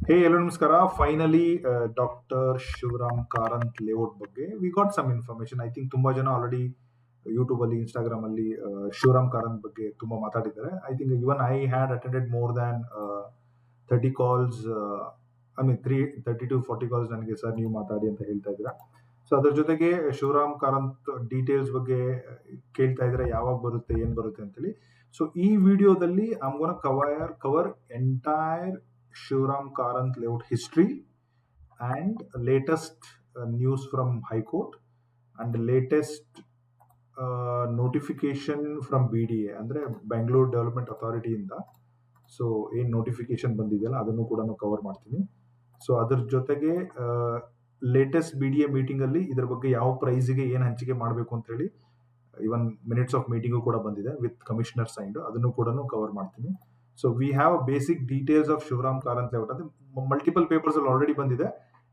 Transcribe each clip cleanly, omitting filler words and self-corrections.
Hello, namaskara. Finally, Dr. Shivram Karanth layout ಬಗ್ಗೆ we got some information. I think ತುಂಬಾ ಜನ already YouTube ಅಲ್ಲಿ Instagram ಅಲ್ಲಿ ಶಿವರಾಮ್ ಕಾರಂತ್ ಬಗ್ಗೆ ತುಂಬಾ ಮಾತಾಡಿದ್ದಾರೆ. I think even I had attended more than 30 calls. I mean 30 to 40 calls ನನಗೆ sir ನೀವು ಮಾತಾಡಿ ಅಂತ ಹೇಳ್ತಾ ಇದ್ದೀರಾ. ಸೊ ಅದ್ರ ಜೊತೆಗೆ ಶಿವರಾಮ್ ಕಾರಂತ್ ಡೀಟೇಲ್ಸ್ ಬಗ್ಗೆ ಕೇಳ್ತಾ ಇದ್ರೆ ಯಾವಾಗ ಬರುತ್ತೆ ಏನ್ ಬರುತ್ತೆ ಅಂತೇಳಿ. ಸೊ ಈ ವಿಡಿಯೋದಲ್ಲಿ I'm gonna cover entire Shivram Karanth layout history and latest news from High Court and the latest notification from BDA ಅಂದ್ರೆ ಬೆಂಗಳೂರು ಡೆವಲಪ್ಮೆಂಟ್ ಅಥಾರಿಟಿ ಇಂದ. ಸೊ ಏನ್ ನೋಟಿಫಿಕೇಶನ್ ಬಂದಿದೆಯಲ್ಲ ಅದನ್ನು ಕೂಡ ನಾನು ಕವರ್ ಮಾಡ್ತೀನಿ. ಸೊ ಅದ್ರ ಜೊತೆಗೆ ಲೇಟೆಸ್ಟ್ BDA ಮೀಟಿಂಗ್ ಅಲ್ಲಿ ಇದ್ರ ಬಗ್ಗೆ ಯಾವ ಪ್ರೈಸ್ಗೆ ಏನ್ ಹಂಚಿಕೆ ಮಾಡಬೇಕು ಅಂತ ಹೇಳಿ ಇವನ್ ಮಿನಿಟ್ಸ್ ಆಫ್ ಮೀಟಿಂಗು ಕೂಡ ಬಂದಿದೆ ವಿತ್ ಕಮಿಷನರ್ ಸೈನ್ಡ್, ಅದನ್ನು ಕೂಡ ಕವರ್ ಮಾಡ್ತೀನಿ. So we have basic details of Shivaram Karanth layout ಅಂತ ಮಲ್ಟಿಪಲ್ ಪೇಪರ್ಸ್ ಅಲ್ಲಿ ಆಲ್ರೆಡಿ ಬಂದಿದೆ.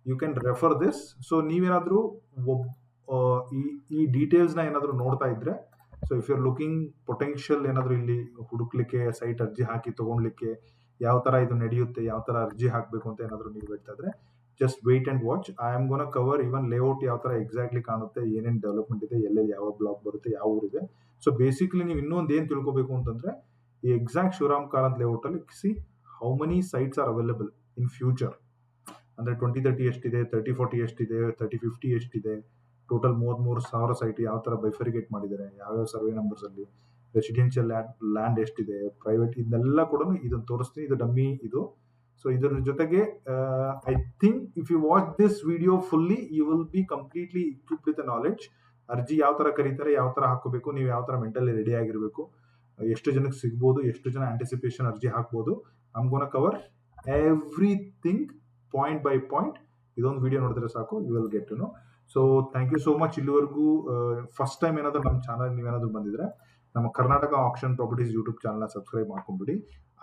You can refer this. So ನೀವೇನಾದ್ರೂ ಈ ಡೀಟೇಲ್ಸ್ ನ ಏನಾದ್ರು ನೋಡ್ತಾ ಇದ್ರೆ, so if you are looking potential ಏನಾದ್ರು ಇಲ್ಲಿ ಹುಡುಕ್ಲಿಕ್ಕೆ ಸೈಟ್ ಅರ್ಜಿ ಹಾಕಿ ತಗೊಳ್ಲಿಕ್ಕೆ ಯಾವ ತರ ಇದು ನಡೆಯುತ್ತೆ, ಯಾವ ತರ ಅರ್ಜಿ ಹಾಕ್ಬೇಕು ಅಂತ ಏನಾದ್ರು ನೀವು ಹೇಳ್ತಾ ಇದ್ರೆ just wait and watch. I am gonna cover even layout ಯಾವ ತರ ಎಕ್ಸಾಕ್ಟ್ಲಿ ಕಾಣುತ್ತೆ, ಏನೇನ್ ಡೆವಲಪ್ಮೆಂಟ್ ಇದೆ, ಎಲ್ಲೆಲ್ಲಿ ಯಾವ ಬ್ಲಾಕ್ ಬರುತ್ತೆ, ಯಾವ ಊರಿದೆ. ಸೊ ಬೇಸಿಕ್ಲಿ ನೀವು ಇನ್ನೊಂದು ಏನ್ ತಿಳ್ಕೊಬೇಕು ಅಂತಂದ್ರೆ ಈ ಎಕ್ಸಾಕ್ಟ್ ಶಿವರಾಮ್ ಕಾರಂತ್ ಲೇಔಟ್ ಅಲ್ಲಿ C how many sites are available in future. ಅಂದ್ರೆ 2030 ಎಷ್ಟಿದೆ, 3040 ಎಷ್ಟಿದೆ, 3050 ಎಷ್ಟಿದೆ, ಟೋಟಲ್ 33,000 ಸೈಟ್ ಯಾವ ತರ ಬೈಫರಿಗೇಟ್ ಮಾಡಿದ್ದಾರೆ, ಯಾವ್ಯಾವ ಸರ್ವೆ ನಂಬರ್ಸ್ ಅಲ್ಲಿ, ರೆಸಿಡೆನ್ಷಿಯಲ್ ಲ್ಯಾಂಡ್ ಎಷ್ಟಿದೆ, ಪ್ರೈವೇಟ್, ಇದನ್ನೆಲ್ಲ ಕೂಡ ಇದನ್ನು ತೋರಿಸ್ತೀನಿ. ಇದು ಡಮ್ಮಿ ಇದು. ಸೊ ಇದರ ಜೊತೆಗೆ I think if you watch this video fully you will be completely equipped with knowledge. ಅರ್ಜಿ ಯಾವ ತರ ಕರೀತಾರೆ, ಯಾವ ತರ ಹಾಕೋಬೇಕು, ನೀವು ಯಾವ ತರ ಮೆಂಟಲಿ ರೆಡಿ ಆಗಿರಬೇಕು, ಎಷ್ಟು ಜನಕ್ಕೆ ಸಿಗ್ಬೋದು, ಎಷ್ಟು ಜನ ಆಂಟಿಸಿಪೇಷನ್ ಅರ್ಜಿ ಹಾಕ್ಬೋದು. I'm gonna cover everything point by point. ಇದೊಂದು ವಿಡಿಯೋ ನೋಡಿದ್ರೆ ಸಾಕು, you will get to know. So thank you so much. ಇಲ್ಲಿವರೆಗೂ ಫಸ್ಟ್ ಟೈಮ್ ಏನಾದ್ರು ನಮ್ಮ ಚಾನಲ್ ನೀವೇನಾದ್ರು ಬಂದಿದ್ರೆ ನಮ್ಮ ಕರ್ನಾಟಕ ಆಕ್ಷನ್ ಪ್ರಾಪರ್ಟೀಸ್ ಯೂಟ್ಯೂಬ್ ಚಾನಲ್ನ ಸಬ್ಸ್ಕ್ರೈಬ್ ಮಾಡ್ಕೊಂಡ್ಬಿಡಿ.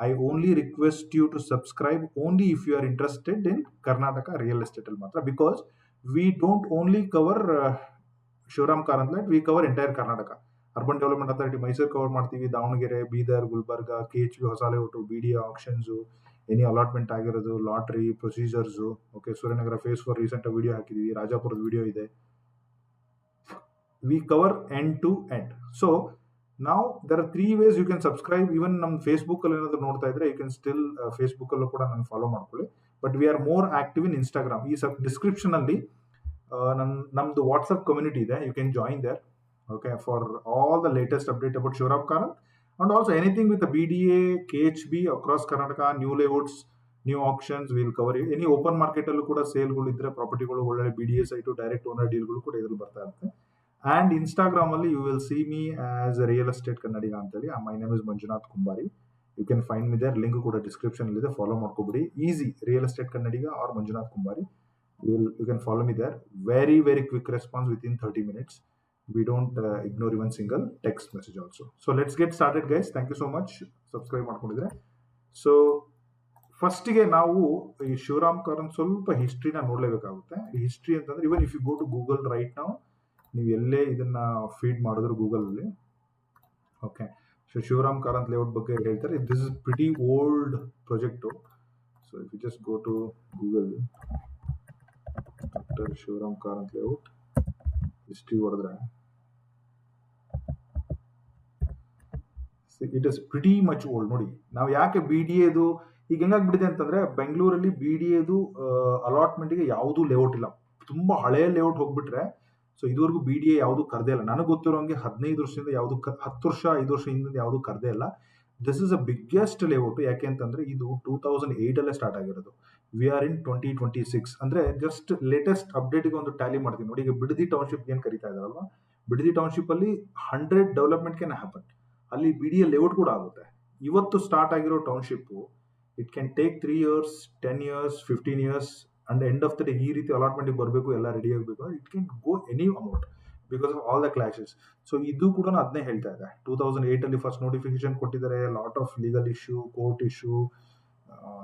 I only request you to subscribe only if you are interested in Karnataka real estate ಅಲ್ಲಿ ಮಾತ್ರ. Because we don't only cover Shivaram Karanth layout, we cover entire Karnataka. Urban development authority Mysuru cover ಮಾಡ್ತೀವಿ, Davanagere, Bidar, Gulbarga, KHB ಹೊಸ layout, BDA auctions, any allotment ಆಗಿರೋದು, lottery procedures. Okay, Suryanagar phase 4 recent video ಹಾಕಿದೀವಿ, ರಾಜಾಪುರದ video ಇದೆ. We cover end to end. So ನಾವು there are 3 ways you can subscribe. Even ನಮ್ಮ Facebook ಅಲ್ಲಿ ಏನಾದ್ರು ನೋಡ್ತಾ ಇದ್ರೆ ಯು ಕ್ಯಾನ್ ಸ್ಟಿಲ್ ಫೇಸ್ಬುಕ್ ಅಲ್ಲೂ ಕೂಡ ನಾನು ಫಾಲೋ ಮಾಡ್ಕೊಳ್ಳಿ. But we are more active in Instagram. ಈ ಡಿಸ್ಕ್ರಿಪ್ಷನ್ ಅಲ್ಲಿ ನಮ್ದು ವಾಟ್ಸ್ಆಪ್ ಕಮ್ಯುನಿಟಿ ಇದೆ, you can join there. Okay, for all the latest update about Shivram Karanth and also anything with the BDA, KHB across Karnataka, new layouts, new auctions, we'll cover it. Any open market ಅಲ್ಲೂ ಕೂಡ ಸೇಲ್ಗಳು ಇದ್ರೆ ಪ್ರಾಪರ್ಟಿಗಳು ಒಳ್ಳೆ BDA site direct owner ಡೀಲ್ಗಳು ಕೂಡ ಇದ್ರಲ್ಲಿ ಬರ್ತಾ ಇರುತ್ತೆ. ಅಂಡ್ ಇನ್ಸ್ಟಾಗ್ರಾಮ್ ಅಲ್ಲಿ you will see me as a real estate Kannadiga ಅಂತೇಳಿ. My name is Manjunath Kumbari. You can find me there. Link ಕೂಡ ಡಿಸ್ಕ್ರಿಪ್ಷನ್ ಇದೆ, ಫಾಲೋ ಮಾಡ್ಕೊಬಿಡಿ. ಈಸಿ, real estate Kannadiga or Manjunath Kumbari. You can follow me there. Very, very quick response within 30 minutes. We don't ignore even single text message also. So let's get started, guys. Thank you so much. Subscribe ಮಾಡ್ಕೊಂಡಿದ್ರೆ. So ಫಸ್ಟಿಗೆ ನಾವು ಈ ಶಿವರಾಮ್ ಕಾರಂತ್ ಸ್ವಲ್ಪ ಹಿಸ್ಟ್ರಿನ ನೋಡ್ಲೇಬೇಕಾಗುತ್ತೆ. ಈ history ಅಂತಂದ್ರೆ even if you go to Google right ನಾವು, ನೀವು ಎಲ್ಲೇ ಇದನ್ನ ಫೀಡ್ ಮಾಡಿದ್ರು ಗೂಗಲ್ ಅಲ್ಲಿ, okay, so Shivaram Karanth layout ಬಗ್ಗೆ ಹೇಳ್ತಾರೆ. This is pretty old project. So if you just go to Google doctor Shivaram Karanth layout history ಹೊಡೆದ್ರೆ it is pretty much old. ನೋಡಿ, ನಾವು ಯಾಕೆ BDAದು ಈಗ ಹೆಂಗಾಗ್ಬಿಟ್ಟಿದೆ ಅಂತಂದ್ರೆ ಬೆಂಗಳೂರಲ್ಲಿ BDAದು ಅಲಾಟ್ಮೆಂಟ್ಗೆ ಯಾವುದು ಲೇಔಟ್ ಇಲ್ಲ. ತುಂಬಾ ಹಳೆಯ ಲೇಔಟ್ ಹೋಗ್ಬಿಟ್ರೆ, ಸೊ ಇದುವರೆಗೂ BDA ಯಾವುದು ಕರ್ದೇ ಇಲ್ಲ. ನನಗೆ ಗೊತ್ತಿರೋಂಗೆ 15 ವರ್ಷದಿಂದ ಯಾವುದು 10 ವರ್ಷ 5 ವರ್ಷ ಹಿಂದೆ ಯಾವುದು ಕರ್ದೇ ಇಲ್ಲ. This is a biggest layout. ಯಾಕೆ ಅಂತಂದ್ರೆ ಇದು 2008 ಅಲ್ಲೇ ಸ್ಟಾರ್ಟ್ ಆಗಿರೋದು. ವಿ ಆರ್ ಇನ್ 2026. ಅಂದ್ರೆ ಜಸ್ಟ್ ಲೇಟೆಸ್ಟ್ ಅಪ್ಡೇಟ್ಗೆ ಒಂದು ಟ್ಯಾಲಿ ಮಾಡ್ತೀನಿ ನೋಡಿ. ಈಗ ಬಿಡದಿ ಟೌನ್ಶಿಪ್ ಏನ್ ಕರೀತಾ ಇದಾರಲ್ವಾ, ಬಿಡದಿ ಟೌನ್ಶಿಪ್ ಅಲ್ಲಿ 100 ಡೆವಲಪ್ಮೆಂಟ್ ಕ್ಯಾನ್ ಹ್ಯಾಪನ್. ಅಲ್ಲಿ BDA ಲೇಔಟ್ ಕೂಡ ಆಗುತ್ತೆ. ಇವತ್ತು ಸ್ಟಾರ್ಟ್ ಆಗಿರೋ township it can take 3 years, 10 years, 15 years and end of the day ಈ ರೀತಿ ಅಲಾಟ್ಮೆಂಟ್ ಬರಬೇಕು, ಎಲ್ಲ ರೆಡಿ ಆಗಬೇಕು. It can go any amount because of all the clashes. So ಇದು ಕೂಡ ಅದನ್ನೇ ಹೇಳ್ತಾ ಇದೆ. 2008 ಅಲ್ಲಿ ಫಸ್ಟ್ ನೋಟಿಫಿಕೇಶನ್ ಕೊಟ್ಟಿದ್ದಾರೆ. Lot of legal issue, court issue,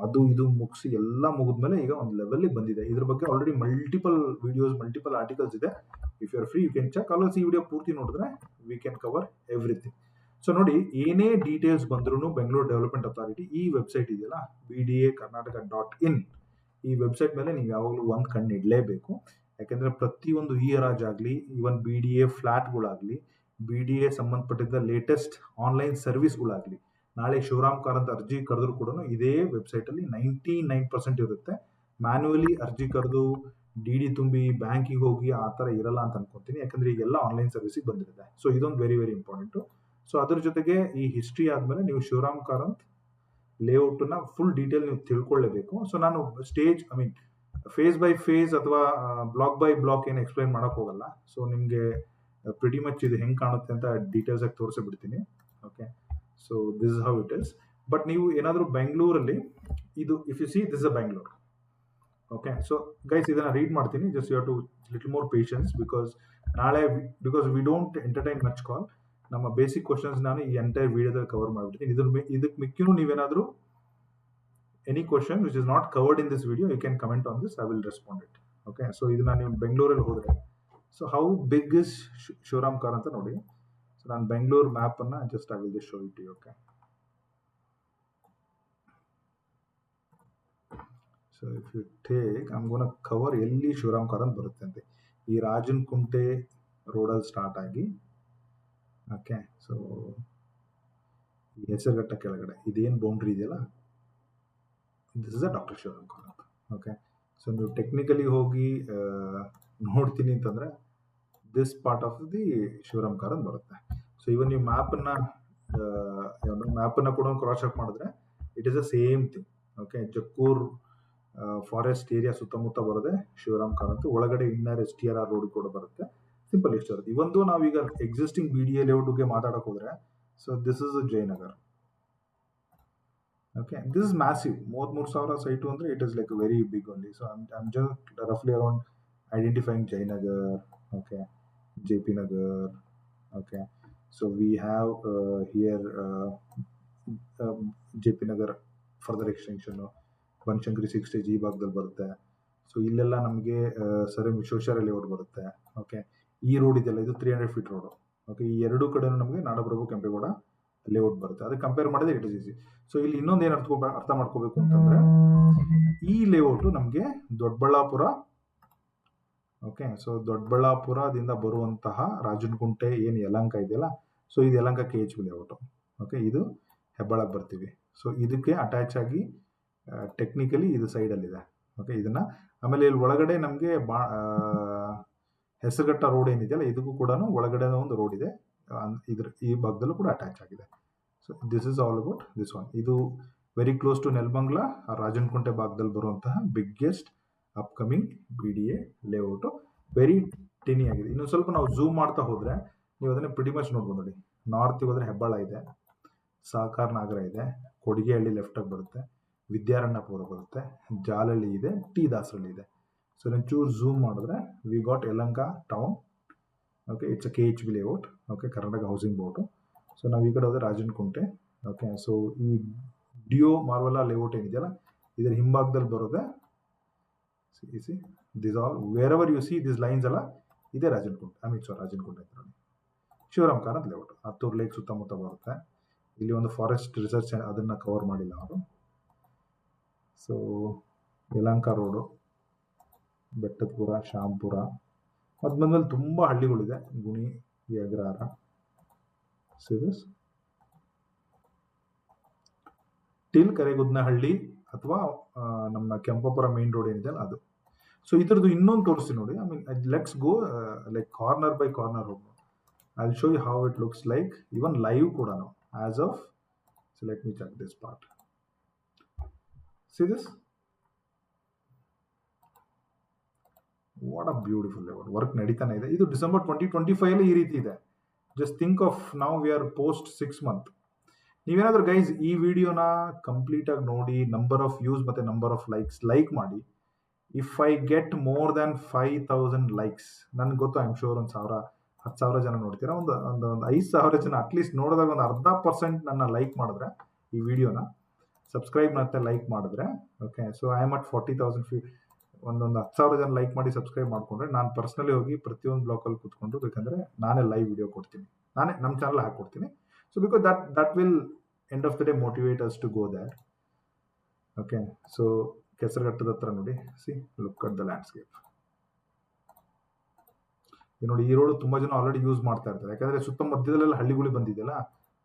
ಅದು ಇದು ಮುಗಿಸಿ ಎಲ್ಲ ಮುಗಿದ್ಮೇಲೆ ಈಗ ಒಂದು ಲೆವೆಲ್ ಬಂದಿದೆ. ಇದ್ರ ಬಗ್ಗೆ already multiple videos, multiple articles ಇದೆ. If you are free you can check. Also ಈ ವಿಡಿಯೋ ಪೂರ್ತಿ ನೋಡಿದ್ರೆ we can cover everything. So ನೋಡಿ, ಏನೇ ಡೀಟೇಲ್ಸ್ ಬಂದ್ರು ಬೆಂಗಳೂರು ಡೆವಲಪ್ಮೆಂಟ್ ಅಥಾರಿಟಿ ಈ ವೆಬ್ಸೈಟ್ ಇದೆಯಲ್ಲ, BDA Karnataka.in, ಈ ವೆಬ್ಸೈಟ್ ಮೇಲೆ ನೀವು ಯಾವಾಗಲೂ ಒಂದು ಕಣ್ಣು ಇಡಲೇಬೇಕು. ಯಾಕೆಂದರೆ ಪ್ರತಿಯೊಂದು ಇ-ರಾಜ್ ಆಗಲಿ, ಈವನ್ BDA ಫ್ಲ್ಯಾಟ್ಗಳಾಗಲಿ, BDA ಸಂಬಂಧಪಟ್ಟಿದ್ದ ಲೇಟೆಸ್ಟ್ ಆನ್ಲೈನ್ ಸರ್ವಿಸ್ಗಳಾಗಲಿ, ನಾಳೆ ಶಿವರಾಮ್ ಕಾರಂತ್ ಅರ್ಜಿ ಕರೆದ್ರು ಕೂಡ ಇದೇ ವೆಬ್ಸೈಟಲ್ಲಿ 99% ಇರುತ್ತೆ. ಮ್ಯಾನ್ಯುವಲಿ ಅರ್ಜಿ ಕರೆದು DD ತುಂಬಿ ಬ್ಯಾಂಕಿಗೆ ಹೋಗಿ ಆ ಥರ ಇರಲ್ಲ ಅಂತ ಅನ್ಕೊತೀನಿ. ಯಾಕಂದರೆ ಈಗೆಲ್ಲ ಆನ್ಲೈನ್ ಸರ್ವಿಸಿಗೆ ಬಂದಿರುತ್ತೆ. ಸೊ ಇದೊಂದು ವೆರಿ ವೆರಿ ಇಂಪಾರ್ಟೆಂಟು. ಸೊ ಅದ್ರ ಜೊತೆಗೆ ಈ ಹಿಸ್ಟ್ರಿ ಆದಮೇಲೆ ನೀವು ಶಿವರಾಮ್ ಕಾರಂತ್ ಲೇಔಟನ್ನ ಫುಲ್ ಡೀಟೇಲ್ ನೀವು ತಿಳ್ಕೊಳ್ಳೇಬೇಕು. ಸೊ ನಾನು ಫೇಸ್ ಬೈ ಫೇಸ್ ಅಥವಾ ಬ್ಲಾಕ್ ಬೈ ಬ್ಲಾಕ್ ಏನು ಎಕ್ಸ್ಪ್ಲೈನ್ ಮಾಡೋಕೆ ಹೋಗಲ್ಲ. ಸೊ ನಿಮಗೆ ಪ್ರಿಟಿ ಮಚ್ ಇದು ಹೆಂಗೆ ಕಾಣುತ್ತೆ ಅಂತ ಡೀಟೇಲ್ಸ್ ಆಗಿ ತೋರಿಸಿಬಿಡ್ತೀನಿ. Okay, so this is how it is. But ನೀವು ಏನಾದರೂ ಬೆಂಗಳೂರಲ್ಲಿ ಇದು if you see this is a Bengaluru. Okay, so guys ಇದನ್ನು ರೀಡ್ ಮಾಡ್ತೀನಿ. Just you have to little more patience because we don't entertain much call. ನಮ್ಮ basic questions ನಾನು ಈ entire ವಿಡಿಯೋದಲ್ಲಿ ಕವರ್ ಮಾಡಿಬಿಡ್ತೀನಿ. ಇದಕ್ಕೆ ಮಿಕ್ಕಿನೂ ನೀವೇನಾದರೂ any question which is not covered in this video you can comment on this, I will respond it. Okay, so ಇದನ್ನ ನೀವು ಬೆಂಗಳೂರಲ್ಲಿ ಹೋದರೆ so how big is Shivaram Karanth ಅಂತ ನೋಡಿ. ಸೊ ನಾನು ಬೆಂಗಳೂರು ಮ್ಯಾಪನ್ನು just I will just show it you. Okay, so if you take I am gonna cover ಎಲ್ಲಿ ಶಿವರಾಮ್ ಕಾರಂತ್ ಬರುತ್ತೆ ಅಂತ. ಈ ರಾಜನ್ ಕುಂಟೆ ರೋಡಲ್ಲಿ ಸ್ಟಾರ್ಟ್ ಆಗಿ, ಓಕೆ, ಸೊ ಈ ಹೆಸರುಘಟ್ಟ ಕೆಳಗಡೆ ಇದೇನು ಬೌಂಡ್ರಿ ಇದೆಯಲ್ಲ, this is a doctor Shivaram Karanth. Okay, so ನೀವು ಟೆಕ್ನಿಕಲಿ ಹೋಗಿ ನೋಡ್ತೀನಿ ಅಂತಂದರೆ this part of the Shivaram Karanth ಬರುತ್ತೆ. ಸೊ ಇವನ್ ನೀವು ಮ್ಯಾಪನ್ನು ಕೂಡ ಕ್ರಾಸ್ ಚೆಕ್ ಮಾಡಿದ್ರೆ it is a same thing. Okay, Jakkur forest area ಸುತ್ತಮುತ್ತ ಬರುತ್ತೆ ಶಿವರಾಮ್ ಕಾರಂತ್. ಒಳಗಡೆ ಇನ್ನರ್ STRR ರೋಡ್ ಕೂಡ ಬರುತ್ತೆ. ಸಿಂಪಲ್ ಇಷ್ಟು ಇರುತ್ತೆ. ಇವೊಂದು ನಾವೀಗ ಎಕ್ಸಿಸ್ಟಿಂಗ್ BDA ಲೇಔಟ್ಗೆ ಮಾತಾಡೋಕೆ ಹೋದರೆ, so this is Jayanagar. Okay, this is massive. 33,000 site ಅಂದರೆ it is like very big only. So I'm just ರಫ್ಲಿ around identifying Jayanagar. Okay, JP Nagar. Okay, so we have here JP Nagar further extension, Banashankari 6 stage ಈ ಭಾಗದಲ್ಲಿ ಬರುತ್ತೆ. So ಇಲ್ಲೆಲ್ಲ ನಮಗೆ Sir Visvesvaraya layout ಬರುತ್ತೆ. Okay, ಈ road ಇದೆಯಲ್ಲ ಇದು 300 ಫೀಟ್ ರೋಡು. ಓಕೆ, ಈ ಎರಡೂ ಕಡೆ ನಮಗೆ ನಾಡಪ್ರಭು ಕೆಂಪೇಗೌಡ ಲೇಔಟ್ ಬರುತ್ತೆ. ಅದಕ್ಕೆ ಕಂಪೇರ್ ಮಾಡಿದ್ರೆ ಇಟ್ ಇಸ್ ಈಸಿ. ಸೊ ಇಲ್ಲಿ ಇನ್ನೊಂದು ಏನು ಅರ್ಥ ಮಾಡ್ಕೋಬೇಕು ಅಂತಂದರೆ, ಈ ಲೇಔಟು ನಮಗೆ ದೊಡ್ಡಬಳ್ಳಾಪುರ. ಓಕೆ, ಸೊ ದೊಡ್ಡಬಳ್ಳಾಪುರದಿಂದ ಬರುವಂತಹ ರಾಜನಕುಂಟೆ ಏನು ಯಲಹಂಕ ಇದೆಯಲ್ಲ, ಸೊ ಇದು ಯಲಹಂಕ KHB ಲೇಔಟು. ಓಕೆ, ಇದು ಹೆಬ್ಬಾಳಕ್ಕೆ ಬರ್ತೀವಿ. ಸೊ ಇದಕ್ಕೆ ಅಟ್ಯಾಚ್ ಆಗಿ ಟೆಕ್ನಿಕಲಿ ಇದು ಸೈಡಲ್ಲಿದೆ. ಓಕೆ, ಇದನ್ನು ಆಮೇಲೆ ಇಲ್ಲಿ ಒಳಗಡೆ ನಮಗೆ ಹೆಸರುಘಟ್ಟ ರೋಡ್ ಏನಿದೆಯಲ್ಲ, ಇದಕ್ಕೂ ಕೂಡ ಒಳಗಡೆ ಒಂದು ರೋಡ್ ಇದೆ. ಈ ಭಾಗದಲ್ಲೂ ಕೂಡ ಅಟ್ಯಾಚ್ ಆಗಿದೆ. So this is all about this one. ಇದು very close to Nelamangala, Rajanakunte ಭಾಗದಲ್ಲಿ ಬರುವಂತಹ biggest upcoming BDA layout. Very tiny ಆಗಿದೆ. ಇನ್ನೊಂದು ಸ್ವಲ್ಪ ನಾವು ಝೂಮ್ ಮಾಡ್ತಾ ಹೋದರೆ ನೀವು ಅದನ್ನು ಪ್ರಿಟಿ ಮಚ್ ನೋಡ್ಬೋದು. ನೋಡಿ, ನಾರ್ತ್ ಹೋದರೆ ಹೆಬ್ಬಾಳ ಇದೆ, ಸಹಕಾರ ನಗರ ಇದೆ, ಕೊಡಿಗೆಹಳ್ಳಿ ಲೆಫ್ಟಾಗಿ ಬರುತ್ತೆ, ವಿದ್ಯಾರಣ್ಯಪುರ ಬರುತ್ತೆ, ಜಾಲಹಳ್ಳಿ ಇದೆ, ಟಿ ದಾಸರಳ್ಳಿ ಇದೆ. ಸೊ ನಾನು ಚೂರು ಝೂಮ್ ಮಾಡಿದ್ರೆ we got Yelahanka town. Okay, it's a KHB layout. Okay, Karnataka housing board. So ನಾವು ಈ ಕಡೆ ಹೋದರೆ ರಾಜನಕುಂಟೆ. ಓಕೆ, ಸೊ ಈ ಡಿಯೋ ಮಾರ್ವಲ ಲೇಔಟ್ ಏನಿದೆಯಲ್ಲ, ಇದರ ಹಿಂಭಾಗದಲ್ಲಿ ಬರೋದೆ this all wherever you see this lines ಅಲ್ಲ, ಇದೇ ರಾಜನಕುಂಟೆ. ರಾಜನಕುಂಟೆ ಅಂತ ನೋಡಿ, ಶಿವರಾಮ್ ಕಾರಂತ್ ಲೇಔಟ್. ಹತ್ತೂರು ಲೇಕ್ ಸುತ್ತಮುತ್ತ ಬರುತ್ತೆ. ಇಲ್ಲಿ ಒಂದು ಫಾರೆಸ್ಟ್ ರಿಸರ್ಚ್ ಅದನ್ನು ಕವರ್ ಮಾಡಿಲ್ಲ ಅವರು. ಸೊ ಯಲಹಂಕ ರೋಡು, ಬೆಟ್ಟದಪುರ, ಶಾಂಪುರ, ಮಧ್ಯಲ್ಲಿ ತುಂಬ ಹಳ್ಳಿಗಳಿದೆ, ಗುಣಿ, ಯಗ್ರಾರ. ಸಿರಿಯಸ್ ಟಿಲ್ ಕರೆಗುದ್ನಹಳ್ಳಿ ಅಥವಾ ನಮ್ಮ ಕೆಂಪಾಪುರ ಮೇನ್ ರೋಡ್ ಏನಿದೆ ಅದು. ಸೊ ಇದ್ರದ್ದು ಇನ್ನೊಂದು ತೋರಿಸ್ತೀನಿ ನೋಡಿ. Let's go like corner by corner ಹೋಗಿ. I will show you how it looks like even live ಕೂಡ as of. So let me check this part. See this? What a beautiful layout. Work ನಡೀತಾನೆ ಇದೆ. ಇದು December 2025 ಈ ರೀತಿ ಇದೆ. Just think of ನಾವು we are post 6 month. ನೀವೇನಾದರೂ guys ಈ ವಿಡಿಯೋನ ಕಂಪ್ಲೀಟಾಗಿ ನೋಡಿ, ನಂಬರ್ ಆಫ್ ವ್ಯೂಸ್ ಮತ್ತು ನಂಬರ್ ಆಫ್ ಲೈಕ್ ಮಾಡಿ. If I get more than 5,000 likes, ನನಗೆ ಗೊತ್ತು, ಐ ಆಮ್ ಶೋರ್ ಒಂದು 10,000 ಜನ ನೋಡ್ತೀರಾ. ಒಂದು 5,000 ಜನ ಅಟ್ಲೀಸ್ಟ್ ನೋಡಿದಾಗ ಒಂದು 0.5% ನನ್ನ ಲೈಕ್ ಮಾಡಿದ್ರೆ, ಈ ವಿಡಿಯೋನ ಸಬ್ಸ್ಕ್ರೈಬ್ ಮತ್ತೆ ಲೈಕ್ ಮಾಡಿದ್ರೆ, okay, so I am at 40,000 feet. ಒಂದು 10,000 ಜನ ಲೈಕ್ ಮಾಡಿ ಸಬ್ಸ್ಕ್ರೈಬ್ ಮಾಡಿಕೊಂಡ್ರೆ ನಾನು ಪರ್ಸ್ನಲಿ ಹೋಗಿ ಪ್ರತಿಯೊಂದು ಬ್ಲಾಕಲ್ಲಿ ಕೂತ್ಕೊಂಡು ಬೇಕಂದರೆ ನಾನೇ ಲೈವ್ ವಿಡಿಯೋ ಕೊಡ್ತೀನಿ, ನಾನೇ ನಮ್ಮ ಚಾನಲ್ ಹಾಕ್ಕೊಡ್ತೀನಿ. So because that will end of the day motivate us to go that. Okay, so ಕೆಸರಘಟ್ಟದ ಹತ್ರ ನೋಡಿ, see look at the landscape. ನೋಡಿ ಈ ರೋಡ್ ತುಂಬಾ ಜನ ಆಲ್ರೆಡಿ ಯೂಸ್ ಮಾಡ್ತಾ ಇರ್ತಾರೆ, ಯಾಕಂದ್ರೆ ಸುತ್ತ ಮಧ್ಯದಲ್ಲೆಲ್ಲ ಹಳ್ಳಿಗಳು ಬಂದಿದೆಯಲ್ಲ,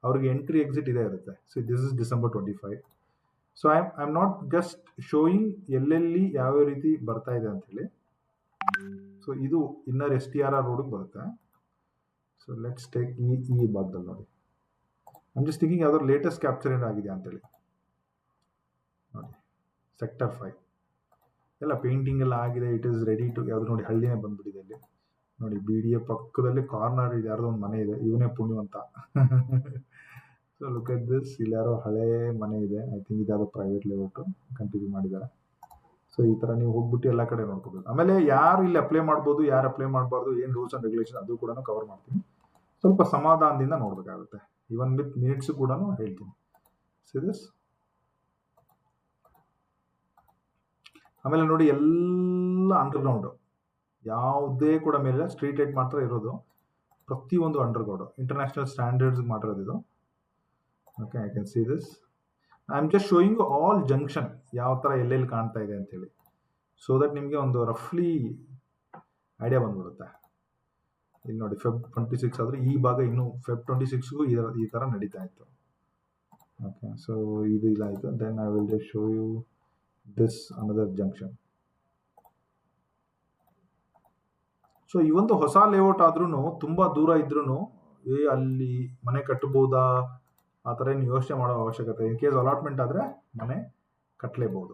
ಅವ್ರಿಗೆ ಎಂಟ್ರಿ ಎಕ್ಸಿಟ್ ಇದೇ ಇರುತ್ತೆ. So this is December 25. So I am not just showing ಎಲ್ಲೆಲ್ಲಿ ಯಾವ್ಯಾವ ರೀತಿ ಬರ್ತಾ ಇದೆ ಅಂತ ಹೇಳಿ. ಸೊ ಇದು ಇನ್ನರ್ STRR ರೋಡ್ಗೆ ಬರುತ್ತೆ. ಸೊ ಲೆಟ್ಸ್ ಟೇಕ್ ಈ ಭಾಗದಲ್ಲಿ ನೋಡಿ. ಐಮ್ ಜಸ್ಟ್ ಥಿಂಕಿಂಗ್ ಯಾವ್ದಾದ್ರು ಲೇಟೆಸ್ಟ್ ಕ್ಯಾಪ್ಚರ್ ಏನಾಗಿದೆ ಅಂತೇಳಿ. ನೋಡಿ ಸೆಕ್ಟರ್ 5 ಎಲ್ಲ ಪೇಂಟಿಂಗ್ ಎಲ್ಲ ಆಗಿದೆ, ಇಟ್ ಇಸ್ ರೆಡಿ ಟು. ಯಾವ್ದು ನೋಡಿ ಹಳ್ಳಿನೇ ಬಂದ್ಬಿಟ್ಟಿದೆ ಇಲ್ಲಿ ನೋಡಿ. BDA ಪಕ್ಕದಲ್ಲಿ ಕಾರ್ನರ್ ಇದೆ, ಯಾರ್ದೋ ಒಂದು ಮನೆ ಇದೆ, ಇವನೇ ಪುಣ್ಯವಂತ. ಸೊ ಲುಕ್ ಅಟ್ ದಿಸ್, ಇಲ್ಲಿ ಯಾರೋ ಹಳೆ ಮನೆ ಇದೆ, ಐ ಥಿಂಕ್ ಇದ್ಯಾವುದೋ ಪ್ರೈವೇಟ್ ಲೇಔಟ್ ಕಂಟಿನ್ಯೂ ಮಾಡಿದ್ದಾರೆ. ಸೊ ಈ ತರ ನೀವು ಹೋಗ್ಬಿಟ್ಟು ಎಲ್ಲ ಕಡೆ ನೋಡ್ಕೋಬೇಕು. ಆಮೇಲೆ ಯಾರು ಇಲ್ಲಿ ಅಪ್ಲೈ ಮಾಡ್ಬೋದು, ಯಾರು ಅಪ್ಲೈ ಮಾಡಬಾರ್ದು, ಏನು ರೂಲ್ಸ್ ಅಂಡ್ ರೆಗ್ಯುಲೇಷನ್ ಅದು ಕೂಡ ಕವರ್ ಮಾಡ್ತೀನಿ. ಸ್ವಲ್ಪ ಸಮಾಧಾನದಿಂದ ನೋಡ್ಬೇಕಾಗುತ್ತೆ, ಇವನ್ ವಿತ್ ಮಿನಿಟ್ಸ್ ಕೂಡ ಹೇಳ್ತೀನಿ. ಸೀರಿಯಸ್. ಆಮೇಲೆ ನೋಡಿ ಎಲ್ಲ ಅಂಡರ್ಗ್ರೌಂಡ್, ಯಾವುದೇ ಕೂಡ ಮೇಲೆ ಸ್ಟ್ರೀಟ್ ಲೈಟ್ ಮಾತ್ರ ಇರೋದು, ಪ್ರತಿಯೊಂದು ಅಂಡರ್ಗ್ರೌಂಡ್ ಇಂಟರ್ನ್ಯಾಷನಲ್ ಸ್ಟ್ಯಾಂಡರ್ಡ್ಸ್ ಮಾಡಿರೋದು ಇದು. Okay, I can see this. I am just showing all junction ಯಾವ ಥರ ಎಲ್ಲೆಲ್ಲಿ ಕಾಣ್ತಾ ಇದೆ ಅಂತೇಳಿ, ಸೊ ದಟ್ ನಿಮಗೆ ಒಂದು ರಫ್ಲಿ ಐಡಿಯಾ ಬಂದ್ಬಿಡುತ್ತೆ. ಇಲ್ಲಿ ನೋಡಿ Feb 26 ಆದರೆ ಈ ಭಾಗ ಇನ್ನು Feb 26ಗೂ ಈ ಥರ ನಡೀತಾ ಇತ್ತು. ಓಕೆ, ಸೊ ಇದು ಇಲ್ಲ ಆಯಿತು. Then I will just show you this another junction. So ಈ ಒಂದು ಹೊಸ ಲೇಔಟ್ ಆದ್ರೂ ತುಂಬಾ ದೂರ ಇದ್ರೂ ಅಲ್ಲಿ ಮನೆ ಕಟ್ಟಬಹುದಾ ಆ ಥರ ಏನು ಯೋಚನೆ ಮಾಡೋ ಅವಶ್ಯಕತೆ. ಇನ್ ಕೇಸ್ ಅಲಾಟ್ಮೆಂಟ್ ಆದರೆ ಮನೆ ಕಟ್ಟಲೇಬಹುದು.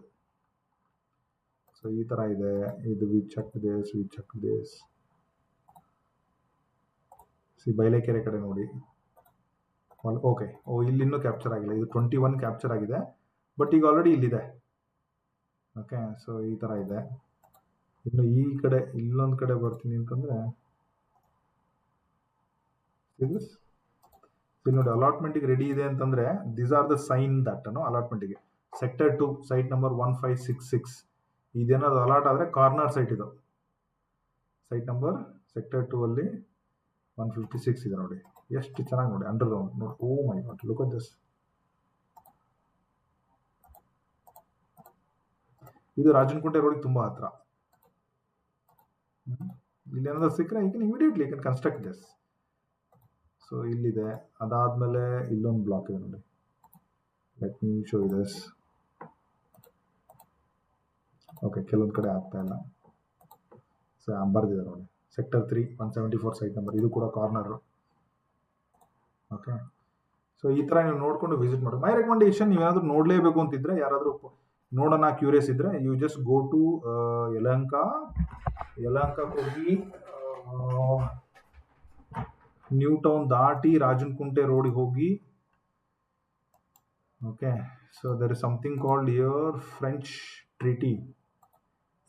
ಸೊ ಈ ಥರ ಇದೆ ಇದು. We check this. See Bylekere ಕಡೆ ನೋಡಿ. ಓಕೆ, ಇಲ್ಲಿ ಇನ್ನೂ ಕ್ಯಾಪ್ಚರ್ ಆಗಿಲ್ಲ, ಇದು 21 ಕ್ಯಾಪ್ಚರ್ ಆಗಿದೆ, ಬಟ್ ಈಗ ಆಲ್ರೆಡಿ ಇಲ್ಲಿದೆ. ಓಕೆ, ಸೊ ಈ ಥರ ಇದೆ. ಇನ್ನು ಈ ಕಡೆ ಇಲ್ಲೊಂದು ಕಡೆ ಬರ್ತೀನಿ ಅಂತಂದ್ರೆ ಇಲ್ಲಿ ನೋಡಿ ಅಲಾಟ್ಮೆಂಟ್ಗೆ ರೆಡಿ ಇದೆ ಅಂತಂದ್ರೆ these are the sign that ಅಲಾಟ್ಮೆಂಟ್ಗೆ. ಸೆಕ್ಟರ್ 2 ಸೈಟ್ ನಂಬರ್ 1566 ಇದೇನಾದ್ರು ಅಲಾಟ್ ಆದರೆ ಕಾರ್ನರ್ ಸೈಟ್ ಇದು. ಸೈಟ್ ನಂಬರ್ ಸೆಕ್ಟರ್ 2 ಅಲ್ಲಿ 156 ಇದೆ ನೋಡಿ, ಎಷ್ಟು ಚೆನ್ನಾಗಿ ನೋಡಿ ಅಂಡರ್ಗ್ರೌಂಡ್ ನೋಡಿ. ಓ ಮೈ ಗಾಡ್, ಲುಕ್ ಅಟ್ ದಿಸ್. ಇದು ರಾಜನಕುಂಟೆ ರೋಡಿಗೆ ತುಂಬಾ ಹತ್ರ. ಇಲ್ಲಿ ಏನಾದ್ರು ಸಿಕ್ಕರೆ ಈ immediately can construct this. So ಇಲ್ಲಿದೆ. ಅದಾದ್ಮೇಲೆ ಇಲ್ಲೊಂದು ಬ್ಲಾಕ್ ಇದೆ ನೋಡಿ, let me show this. Okay, ಕೆಲವೊಂದು ಕಡೆ ಆಗ್ತಾ ಇಲ್ಲ. ಸೊ ಬರ್ದಿದೆ ನೋಡಿ, ಸೆಕ್ಟರ್ 3 174 ಸೈಟ್ ನಂಬರ್, ಇದು ಕೂಡ ಕಾರ್ನರ್. ಓಕೆ, ಸೊ ಈ ಥರ ನೀವು ನೋಡ್ಕೊಂಡು ವಿಸಿಟ್ ಮಾಡಿ. ಮೈ ರೆಕಮೆಂಡೇಶನ್, ನೀವೇನಾದ್ರೂ ನೋಡಲೇಬೇಕು ಅಂತಿದ್ರೆ, ಯಾರಾದರೂ ನೋಡೋಣ ಕ್ಯೂರಿಯಸ್ ಇದ್ರೆ, ಯು ಜಸ್ಟ್ ಗೋ ಟು ಯಲಹಂಕಕ್ಕೆ ಹೋಗಿ ನ್ಯೂ ಟೌನ್ ದಾಟಿ ರಾಜನಕುಂಟೆ ರೋಡಿಗೆ ಹೋಗಿ. Okay, so there is something called here French treaty.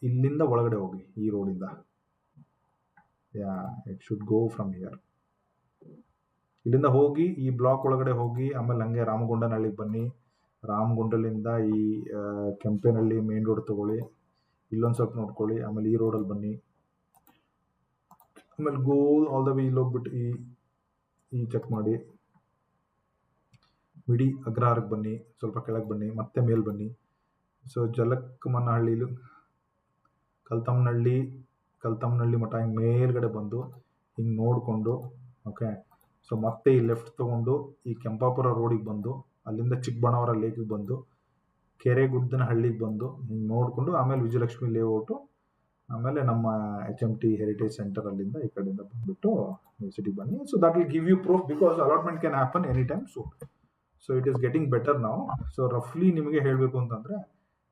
ಇಲ್ಲಿಂದ ಒಳಗಡೆ ಹೋಗಿ ಈ ರೋಡಿಂದ. Yeah, it should go from here. ಇಲ್ಲಿಂದ ಹೋಗಿ ಈ ಬ್ಲಾಕ್ ಒಳಗಡೆ ಹೋಗಿ, ಆಮೇಲೆ ಹಂಗೆ ರಾಮಗೊಂಡನಹಳ್ಳಿಗೆ ಬನ್ನಿ. ರಾಮಗೊಂಡಲಿಂದ ಈ ಕೆಂಪೇನಹಳ್ಳಿ ಮೇನ್ ರೋಡ್ ತಗೊಳ್ಳಿ, ಇಲ್ಲೊಂದು ಸ್ವಲ್ಪ ನೋಡ್ಕೊಳ್ಳಿ, ಆಮೇಲೆ ಈ ರೋಡಲ್ಲಿ ಬನ್ನಿ, ಆಮೇಲೆ ಗೋ ಆಲ್ ದ ವೇ ಇಲ್ಲಿ ಹೋಗ್ಬಿಟ್ಟು ಈ ಚೆಕ್ ಮಾಡಿ, ಮಿಡಿ ಅಗ್ರಹಾರಕ್ಕೆ ಬನ್ನಿ, ಸ್ವಲ್ಪ ಕೆಳಗೆ ಬನ್ನಿ, ಮತ್ತೆ ಮೇಲೆ ಬನ್ನಿ. ಸೊ ಜಲಕಮನಹಳ್ಳಿಲು ಕಲ್ತಮ್ಮನಹಳ್ಳಿ ಮಠ ಹಿಂಗೆ ಮೇಲ್ಗಡೆ ಬಂದು ಹಿಂಗೆ ನೋಡಿಕೊಂಡು, ಓಕೆ, ಸೊ ಮತ್ತೆ ಈ ಲೆಫ್ಟ್ ತೊಗೊಂಡು ಈ ಕೆಂಪಾಪುರ ರೋಡಿಗೆ ಬಂದು, ಅಲ್ಲಿಂದ ಚಿಕ್ಕಬಳ್ಳಾಪುರ ಲೇಕಿಗೆ ಬಂದು, ಕೆರೆಗುಡ್ಡನಹಳ್ಳಿಗೆ ಬಂದು ಹಿಂಗೆ ನೋಡಿಕೊಂಡು, ಆಮೇಲೆ ವಿಜಯಲಕ್ಷ್ಮಿ ಲೇಔಟು, ಆಮೇಲೆ ನಮ್ಮ HMT ಹೆರಿಟೇಜ್ ಸೆಂಟರ್ ಅಲ್ಲಿಂದ ಈ ಕಡೆಯಿಂದ ಬಂದ್ಬಿಟ್ಟು ಸಿಟಿಗೆ ಬನ್ನಿ. So that will give you proof, because allotment can happen any time soon. So it is getting better ನಾವು. ಸೊ ರಫ್ಲಿ ನಿಮಗೆ ಹೇಳಬೇಕು ಅಂತಂದರೆ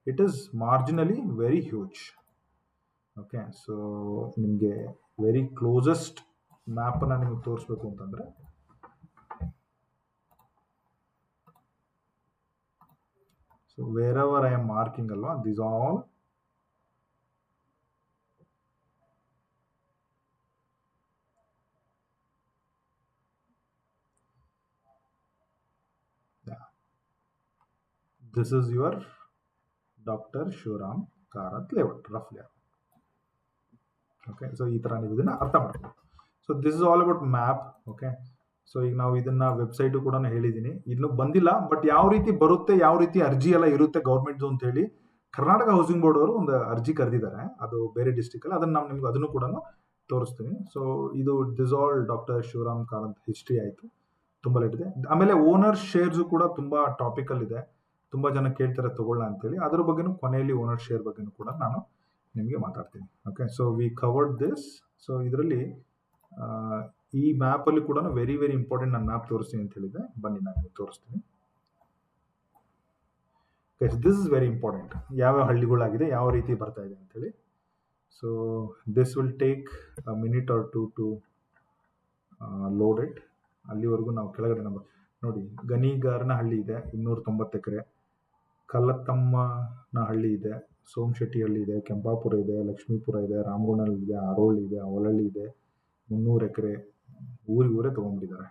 it is marginally very huge. Okay, so ನಿಮಗೆ ವೆರಿ ಕ್ಲೋಸೆಸ್ಟ್ ಮ್ಯಾಪನ್ನು ನಿಮಗೆ ತೋರಿಸ್ಬೇಕು ಅಂತಂದರೆ so wherever I am marking ಅಲ್ವಾ, this all this is your Dr. Shivaram Karath layout roughly. Okay, so ಈ ತರ ನೀವು ಇದನ್ನ ಅರ್ಥ ಮಾಡ್ಕೊಳ್ಳಿ. So this is all about map. Okay, so ಈಗ ನಾವು ಇದನ್ನ ವೆಬ್ಸೈಟು ಕೂಡ ಹೇಳಿದ್ದೀನಿ, ಇನ್ನು ಬಂದಿಲ್ಲ, ಬಟ್ ಯಾವ ರೀತಿ ಬರುತ್ತೆ, ಯಾವ ರೀತಿ ಅರ್ಜಿ ಎಲ್ಲ ಇರುತ್ತೆ ಗೌರ್ಮೆಂಟ್ದು ಅಂತ ಹೇಳಿ ಕರ್ನಾಟಕ ಹೌಸಿಂಗ್ ಬೋರ್ಡ್ ಅವರು ಒಂದು ಅರ್ಜಿ ಕರೆದಿದ್ದಾರೆ, ಅದು ಬೇರೆ ಡಿಸ್ಟಿಕ್ ಅಲ್ಲಿ. ಅದನ್ನ ನಾನು ನಿಮ್ಗೆ ಅದನ್ನು ಕೂಡ ತೋರಿಸ್ತೀನಿ. ಸೊ ಇದು dissolve doctor Shivaram Karanth history ಆಯಿತು, ತುಂಬ ಲೇಟ್ ಇದೆ. ಆಮೇಲೆ ಓನರ್ ಶೇರ್ಸ್ ಕೂಡ ತುಂಬಾ ಟಾಪಿಕಲ್ ಇದೆ, ತುಂಬಾ ಜನ ಕೇಳ್ತಾರೆ ತಗೊಳ್ಳ ಅಂತೇಳಿ. ಅದ್ರ ಬಗ್ಗೆನೂ ಕೊನೆಯಲ್ಲಿ ಓನರ್ ಶೇರ್ ಬಗ್ಗೆನೂ ಕೂಡ ನಾನು ನಿಮಗೆ ಮಾತಾಡ್ತೀನಿ. Okay, so V covered this. So ಇದರಲ್ಲಿ ಈ ಮ್ಯಾಪಲ್ಲಿ ಕೂಡ ವೆರಿ ವೆರಿ ಇಂಪಾರ್ಟೆಂಟ್, ನಾನು ಮ್ಯಾಪ್ ತೋರಿಸ್ತೀನಿ ಅಂತ ಹೇಳಿದ್ದೆ, ಬನ್ನಿ ನಾನು ನಿಮಗೆ ತೋರಿಸ್ತೀನಿ. ದಿಸ್ ಇಸ್ ವೆರಿ ಇಂಪಾರ್ಟೆಂಟ್, ಯಾವ್ಯಾವ ಹಳ್ಳಿಗಳಾಗಿದೆ, ಯಾವ ರೀತಿ ಬರ್ತಾ ಇದೆ ಅಂತೇಳಿ. So this will take a minute or to load it. ಅಲ್ಲಿವರೆಗೂ ನಾವು ಕೆಳಗಡೆ ನೋಡಿ, ಗಣಿಗಾರನ ಹಳ್ಳಿ ಇದೆ 290 ಎಕರೆ, ಕಲ್ಲತ್ತಮ್ಮನ ಹಳ್ಳಿ ಇದೆ, ಸೋಮಶೆಟ್ಟಿ ಹಳ್ಳಿ ಇದೆ, ಕೆಂಪಾಪುರ ಇದೆ, ಲಕ್ಷ್ಮೀಪುರ ಇದೆ, ರಾಮಗುಂಡಲ್ ಇದೆ, ಆರೋಳಿ ಇದೆ, ಅವಲಹಳ್ಳಿ ಇದೆ, 300 ಎಕರೆ ಊರೇ ತೊಗೊಂಡ್ಬಿಟ್ಟಿದ್ದಾರೆ.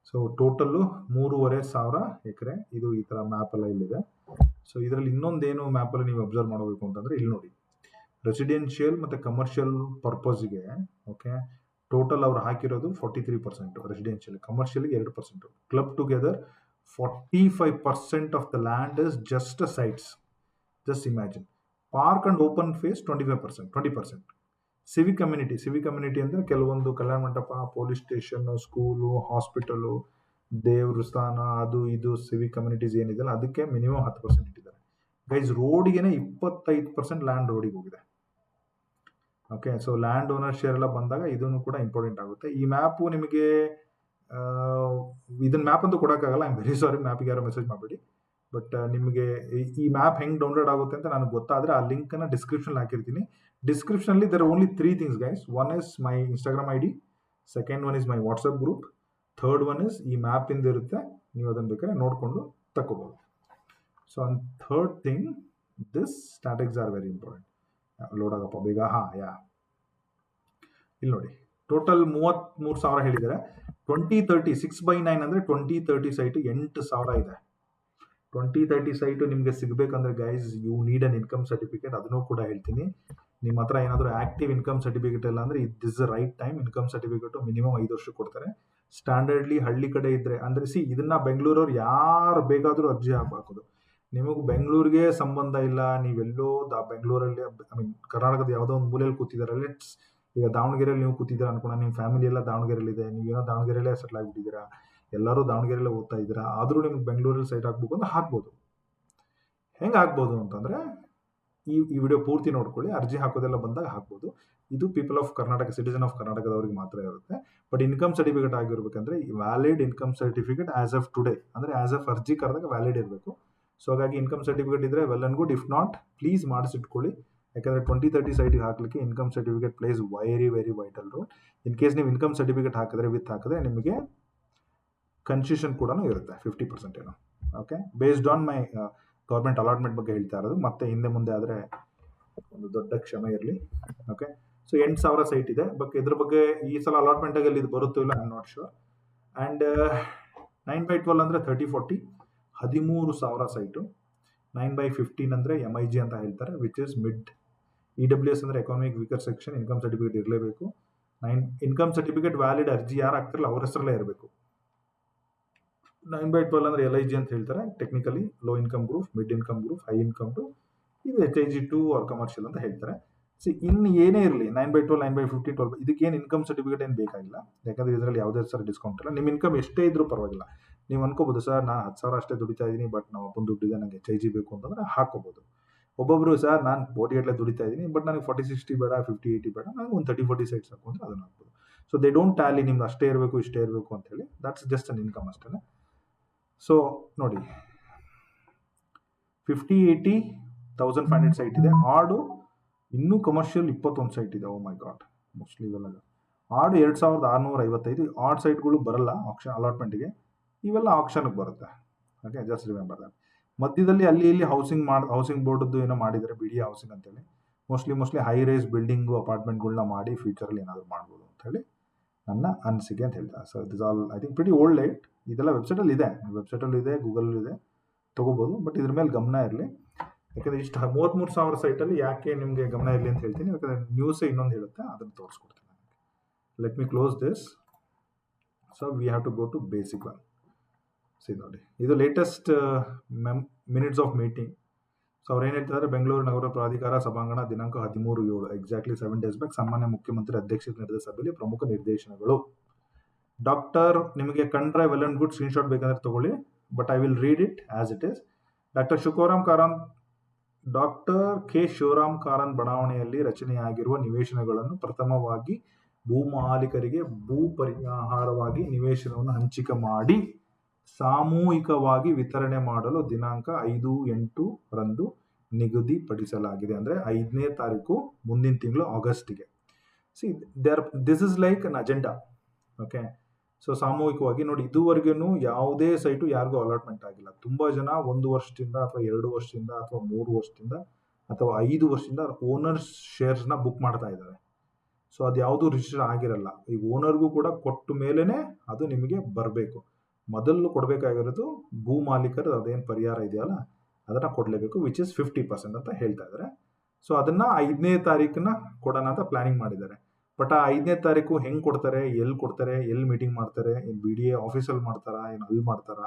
ಸೊ ಟೋಟಲ್ಲು 3,500 ಎಕರೆ. ಇದು ಈ ಥರ ಮ್ಯಾಪ್ ಎಲ್ಲ ಇಲ್ಲಿದೆ. ಸೊ ಇದರಲ್ಲಿ ಇನ್ನೊಂದೇನು ಮ್ಯಾಪಲ್ಲಿ ನೀವು ಅಬ್ಸರ್ವ್ ಮಾಡಬೇಕು ಅಂತಂದರೆ, ಇಲ್ಲಿ ನೋಡಿ, ರೆಸಿಡೆನ್ಷಿಯಲ್ ಮತ್ತು ಕಮರ್ಷಿಯಲ್ ಪರ್ಪಸ್ಗೆ ಓಕೆ ಟೋಟಲ್ ಅವ್ರು ಹಾಕಿರೋದು 43%, ರೆಸಿಡೆನ್ಷಿಯಲ್, ಕಮರ್ಷಿಯಲ್ಗೆ 2%. Club together 45% of the land is just sites. Just imagine. Park and open space 20%. Civic community ಅಂದರೆ ಕೆಲವೊಂದು Kalyana Mantapa, police station, school, hospital, ದೇವ್ರ ಸ್ಥಾನ, ಅದು ಇದು ಸಿವಿಕ್ ಕಮ್ಯುನಿಟೀಸ್ ಏನಿದೆಯಲ್ಲ ಅದಕ್ಕೆ ಮಿನಿಮಮ್ 10% ಇಟ್ಟಿದ್ದಾರೆ. ಗೈಸ್, ರೋಡಿಗೆನೆ 25% ಲ್ಯಾಂಡ್ ರೋಡಿಗೆ ಹೋಗಿದೆ. Okay, so land owner share ಎಲ್ಲ ಬಂದಾಗ ಇದನ್ನು ಕೂಡ ಇಂಪಾರ್ಟೆಂಟ್ ಆಗುತ್ತೆ. ಈ ಮ್ಯಾಪು ನಿಮಗೆ ಇದನ್ನ ಮ್ಯಾಪ್ ಅಂತೂ ಕೊಡೋಕ್ಕಾಗಲ್ಲ, ಐ ಆಮ್ ವೆರಿ ಸಾರಿ, ಮ್ಯಾಪಿಗೆ ಯಾರೋ ಮೆಸೇಜ್ ಮಾಡಬೇಡಿ. ಬಟ್ ನಿಮಗೆ ಈ ಮ್ಯಾಪ್ ಹೆಂಗೆ ಡೌನ್ಲೋಡ್ ಆಗುತ್ತೆ ಅಂತ ನನಗೆ ಗೊತ್ತಾದರೆ ಆ ಲಿಂಕನ್ನು ಡಿಸ್ಕ್ರಿಪ್ಷನ್ ಹಾಕಿರ್ತೀನಿ. ಡಿಸ್ಕ್ರಿಪ್ಷನಲ್ಲಿ there are only 3 things guys. One is my Instagram ID, second one is my WhatsApp group, third one is ಈ ಮ್ಯಾಪಿಂದ ಇರುತ್ತೆ, ನೀವು ಅದನ್ನು ಬೇಕಾದ್ರೆ ನೋಡಿಕೊಂಡು ತಗೋಬೋದು. So on third thing, this statics are very important. Load ಆಗಪ್ಪ ಬೇಗ. ಇಲ್ಲಿ ನೋಡಿ, ಟೋಟಲ್ 33,000 ಹೇಳಿದ್ದಾರೆ. 2030 6/9 ಅಂದರೆ 2030 ಸೈಟು 8,000 ಇದೆ. 2030 ಸೈಟು ನಿಮಗೆ ಸಿಗಬೇಕಂದ್ರೆ guys, you need an income certificate. ಅದನ್ನು ಕೂಡ ಹೇಳ್ತೀನಿ. ನಿಮ್ಮ ಹತ್ರ ಏನಾದರೂ ಆಕ್ಟಿವ್ ಇನ್ಕಮ್ ಸರ್ಟಿಫಿಕೇಟ್ ಇಲ್ಲ ಅಂದರೆ this right time. Income certificate minimum 5 ವರ್ಷ ಕೊಡ್ತಾರೆ. ಸ್ಟ್ಯಾಂಡರ್ಡ್ಲಿ ಹಳ್ಳಿ ಕಡೆ ಇದ್ದರೆ ಅಂದರೆ ಇದನ್ನ ಬೆಂಗಳೂರವ್ರು ಯಾರು ಬೇಕಾದರೂ ಅರ್ಜಿ ಹಾಕೋದು. ನಿಮಗೆ ಬೆಂಗಳೂರಿಗೆ ಸಂಬಂಧ ಇಲ್ಲ, ನೀವೆಲ್ಲೋ ಬೆಂಗಳೂರಲ್ಲಿ ಕರ್ನಾಟಕದ ಯಾವುದೋ ಒಂದು ಮೂಲೆಯಲ್ಲಿ ಕೂತಿದ್ದಾರೆ. ಈಗ ದಾವಣಗೆರೆಯಲ್ಲಿ ನೀವು ಕೂತಿದ್ದೀರಾ ಅನ್ಕೋಣ, ನಿಮ್ಮ ಫ್ಯಾಮಿಲಿ ಎಲ್ಲ ದಾವಣಗೆರೆಯಲ್ಲಿದೆ, ನೀವೇನೋ ದಾವಣಗೆರೆಯಲ್ಲೇ ಸೆಟ್ಲ್ ಆಗಿಬಿಟ್ಟಿದ್ದೀರಾ, ಎಲ್ಲರೂ ದಾವಣಗೆರೆಯಲ್ಲೇ ಓದ್ತಾ ಇದ್ದೀರಾ, ಆದರೂ ನಿಮ್ಗೆ ಬೆಂಗಳೂರಲ್ಲಿ ಸೈಟ್ ಹಾಕ್ಬೇಕು ಅಂತ ಹಾಕ್ಬೋದು. ಹೆಂಗೆ ಹಾಕ್ಬೋದು ಅಂತಂದರೆ, ಈ ವಿಡಿಯೋ ಪೂರ್ತಿ ನೋಡ್ಕೊಳ್ಳಿ. ಅರ್ಜಿ ಹಾಕೋದೆಲ್ಲ ಬಂದಾಗ ಹಾಕ್ಬೋದು. ಇದು people of Karnataka, citizen of ಕರ್ನಾಟಕದವ್ರಿಗೆ ಮಾತ್ರ ಇರುತ್ತೆ. ಬಟ್ ಇನ್ಕಮ್ ಸರ್ಟಿಫಿಕೇಟ್ ಆಗಿರ್ಬೇಕಂದ್ರೆ valid income certificate as of today, ಅಂದರೆ ಆಸ್ ಆಫ್ ಅರ್ಜಿ ಕರೆದಾಗ ವ್ಯಾಲಿಡ್ ಇರಬೇಕು. ಸೊ ಹಾಗಾಗಿ ಇನ್ಕಮ್ ಸರ್ಟಿಫಿಕೇಟ್ ಇದ್ದರೆ well and good. If not, please ಮಾಡಿಸಿಟ್ಕೊಳ್ಳಿ. ಯಾಕಂದರೆ 2030 ಸೈಟಿಗೆ ಹಾಕಲಿಕ್ಕೆ income certificate place very very vital role. In case ನೀವು ಇನ್ಕಮ್ ಸರ್ಟಿಫಿಕೇಟ್ ಹಾಕಿದ್ರೆ ನಿಮಗೆ ಕನ್ಸೆಷನ್ ಕೂಡ ಇರುತ್ತೆ 50% ಏನೋ. Okay, based on my government allotment ಬಗ್ಗೆ ಹೇಳ್ತಾ ಇರೋದು. ಮತ್ತೆ ಹಿಂದೆ ಮುಂದೆ ಆದರೆ ಒಂದು ದೊಡ್ಡ ಕ್ಷಮೆ ಇರಲಿ. ಓಕೆ, ಸೊ 8,000 ಸೈಟ್ ಇದೆ. ಬಟ್ ಇದ್ರ ಬಗ್ಗೆ ಈ ಸಲ ಅಲಾಟ್ಮೆಂಟಾಗಲ್ಲಿ ಇದು ಬರುತ್ತೋ ಇಲ್ಲ, I am not sure. And 9/12 ಅಂದರೆ 30-40, 13,000 ಸೈಟು. 9/15 ಅಂದರೆ MIG ಅಂತ ಹೇಳ್ತಾರೆ, ವಿಚ್ ಇಸ್ ಮಿಡ್. EWS ಅಂದರೆ economic weaker section. Income certificate ಇರಲೇಬೇಕು. ಇನ್ಕಮ್ ಸರ್ಟಿಫಿಕೇಟ್ ವ್ಯಾಲಿಡ್ ಅರ್ಜಿ ಯಾರು ಆಗ್ತಿರಲ್ಲ ಅವ್ರ ಹೆಸರಲ್ಲೇ ಇರಬೇಕು. 9/12 ಅಂದರೆ LIG ಅಂತ ಹೇಳ್ತಾರೆ, technically low income group, mid income group, high income two, ಇದು HIG2 ಆರ್ ಕಮರ್ಷಿಯಲ್ ಅಂತ ಹೇಳ್ತಾರೆ. ಸೊ ಇನ್ನು ಏನೇ ಇರಲಿ 9/12, 9/15, 12 ಇದಕ್ಕೇನು ಇನ್ಕಮ್ ಸರ್ಟಿಫಿಕೇಟ್ ಏನು ಬೇಕಾಗಿಲ್ಲ. ಯಾಕಂದರೆ ಇದರಲ್ಲಿ ಯಾವುದೇ ಸರ್ ಡಿಸ್ಕೌಂಟ್ ಇಲ್ಲ. ನಿಮ್ಮ ಇನ್ಕಮ್ ಎಷ್ಟೇ ಇದ್ರೂ ಪರವಾಗಿಲ್ಲ. ನೀವು ಅನ್ಕೋಬೋದು, ಸರ್ ನಾನು 10,000 ಅಷ್ಟೇ ದುಡಿತಾ ಇದ್ದೀನಿ, ಬಟ್ ನಾವು ಅಪ್ಪನ ದುಡ್ಡಿದೆ, ನನಗೆ HIG ಬೇಕು ಅಂತಂದರೆ ಹಾಕೋಬೋದು. ಒಬ್ಬೊಬ್ಬರು, ಸರ್ ನಾನು 40 ದುಡಿತಾ ಇದ್ದೀನಿ, ಬಟ್ ನನಗೆ 40-60 ಬೇಡ, 50-80 ಬೇಡ, ನನಗೆ ಒಂದು 30-40 ಸೈಟ್ಸ್ ಹಾಕು ಅಂದರೆ ಅದನ್ನು ಹಾಕ್ಬೋದು. ಸೊ ದೇ ಡೋಂಟ್ ಟ್ಯಾಲಿ ನಿಮ್ದು ಅಷ್ಟೇ ಇರಬೇಕು ಇಷ್ಟೇ ಇರಬೇಕು ಅಂತ ಹೇಳಿ. ದಟ್ಸ್ ಜಸ್ಟ್ ಅನ್ ಇನ್ಕಮ್ ಅಷ್ಟೇ. ಸೊ ನೋಡಿ, 50-80,500 ಸೈಟ್ ಇದೆ. ಆಡು ಇನ್ನೂ ಕಮರ್ಷಿಯಲ್ 21 ಸೈಟ್ ಇದೆ. ಓ ಮೈ ಗಾಡ್, ಮೋಸ್ಟ್ಲಿ ಇವೆಲ್ಲ ಆಡು 2,655. ಆಡ್ ಸೈಟ್ಗಳು ಬರಲ್ಲ ಆಕ್ಷನ್ ಅಲಾಟ್ಮೆಂಟಿಗೆ, ಇವೆಲ್ಲ ಆಕ್ಷನ್ಗೆ ಬರುತ್ತೆ. Okay, just remember that. ಮಧ್ಯದಲ್ಲಿ ಅಲ್ಲಿ ಇಲ್ಲಿ ಹೌಸಿಂಗ್ ಬೋರ್ಡ್ದು ಏನೋ ಮಾಡಿದ್ದಾರೆ, BD ಹೌಸಿಂಗ್ ಅಂತೇಳಿ. ಮೋಸ್ಟ್ಲಿ ಹೈ ರೈಸ್ ಬಿಲ್ಡಿಂಗು ಅಪಾರ್ಟ್ಮೆಂಟ್ಗಳನ್ನ ಮಾಡಿ ಫ್ಯೂಚರಲ್ಲಿ ಏನಾದರೂ ಮಾಡ್ಬೋದು ಅಂತ ಹೇಳಿ ನನ್ನ ಅನಿಸಿಕೆ ಅಂತ ಹೇಳ್ತಾರೆ. So this all I think pretty old light. ಇದೆಲ್ಲ ವೆಬ್ಸೈಟಲ್ಲಿ ಇದೆ, ಗೂಗಲಲ್ಲಿ ಇದೆ, ತೊಗೋಬೋದು. ಬಟ್ ಇದ್ರ ಮೇಲೆ ಗಮನ ಇರಲಿ. ಯಾಕಂದರೆ ಇಷ್ಟು 33,000 ಸೈಟಲ್ಲಿ ಯಾಕೆ ನಿಮಗೆ ಗಮನ ಇರಲಿ ಅಂತ ಹೇಳ್ತೀನಿ. ಯಾಕಂದರೆ ನ್ಯೂಸೇ ಇನ್ನೊಂದು ಹೇಳುತ್ತೆ, ಅದನ್ನು ತೋರಿಸ್ಕೊಡ್ತೀನಿ. Let me close this. So we have to go to basic one. See ನೋಡಿ, ಇದು latest minutes of meeting. So ಅವ್ರು ಏನು ಹೇಳ್ತಾರೆ, ಬೆಂಗಳೂರು ನಗರ ಪ್ರಾಧಿಕಾರ ಸಭಾಂಗಣ ದಿನಾಂಕ 13/7 ಎಕ್ಸಾಕ್ಟ್ಲಿ 7 days ಬ್ಯಾಕ್ ಸಾಮಾನ್ಯ ಮುಖ್ಯಮಂತ್ರಿ ಅಧ್ಯಕ್ಷತೆ ನಡೆದ ಸಭೆಯಲ್ಲಿ ಪ್ರಮುಖ ನಿರ್ದೇಶನಗಳು. ಡಾಕ್ಟರ್, ನಿಮಗೆ ಕಂಡ್ರೆ well and good, screen shot ಬೇಕಂದ್ರೆ ತಗೊಳ್ಳಿ, but I will read it as it is. Doctor K Shivaram Karanth ಬಡಾವಣೆಯಲ್ಲಿ ರಚನೆಯಾಗಿರುವ ನಿವೇಶನಗಳನ್ನು ಪ್ರಥಮವಾಗಿ ಭೂಮಾಲೀಕರಿಗೆ ಭೂ ಪರಿಹಾರವಾಗಿ ನಿವೇಶನವನ್ನು ಹಂಚಿಕೆ ಮಾಡಿ ಸಾಮೂಹಿಕವಾಗಿ ವಿತರಣೆ ಮಾಡಲು ದಿನಾಂಕ 5/8 ನಿಗದಿಪಡಿಸಲಾಗಿದೆ. ಅಂದರೆ 5ನೇ ತಾರೀಕು ಮುಂದಿನ ತಿಂಗಳು ಆಗಸ್ಟ್ಗೆ. This is like an agenda. Okay, so ಸಾಮೂಹಿಕವಾಗಿ ನೋಡಿ, ಇದುವರೆಗೂ ಯಾವುದೇ ಸೈಟು ಯಾರಿಗೂ ಅಲಾಟ್ಮೆಂಟ್ ಆಗಿಲ್ಲ. ತುಂಬ ಜನ 1 ವರ್ಷದಿಂದ ಅಥವಾ 2 ವರ್ಷದಿಂದ ಅಥವಾ 3 ವರ್ಷದಿಂದ ಅಥವಾ 5 ವರ್ಷದಿಂದ ಓನರ್ಸ್ ಶೇರ್ಸ್ನ ಬುಕ್ ಮಾಡ್ತಾ ಇದ್ದಾರೆ. ಸೊ ಅದು ಯಾವುದು ರಿಜಿಸ್ಟರ್ ಆಗಿರಲ್ಲ. ಈ ಓನರ್ಗೂ ಕೂಡ ಕೊಟ್ಟ ಮೇಲೇ ಅದು ನಿಮಗೆ ಬರಬೇಕು. ಮೊದಲು ಕೊಡಬೇಕಾಗಿರೋದು ಭೂ ಮಾಲೀಕರು ಅದೇನು ಪರಿಹಾರ ಇದೆಯಲ್ಲ ಅದನ್ನು ಕೊಡಲೇಬೇಕು, ವಿಚ್ ಇಸ್ 50% ಅಂತ ಹೇಳ್ತಾ ಇದ್ದಾರೆ. ಸೊ ಅದನ್ನು 5ನೇ ತಾರೀಕನ್ನ ಕೊಡೋಣ ಅಂತ ಪ್ಲಾನಿಂಗ್ ಮಾಡಿದ್ದಾರೆ. ಬಟ್ ಆ 5ನೇ ತಾರೀಕು ಹೆಂಗೆ ಕೊಡ್ತಾರೆ, ಎಲ್ಲಿ ಮೀಟಿಂಗ್ ಮಾಡ್ತಾರೆ, ಏನು BDA ಆಫೀಸಲ್ಲಿ ಮಾಡ್ತಾರಾ, ಏನು ಅಲ್ಲಿ ಮಾಡ್ತಾರಾ,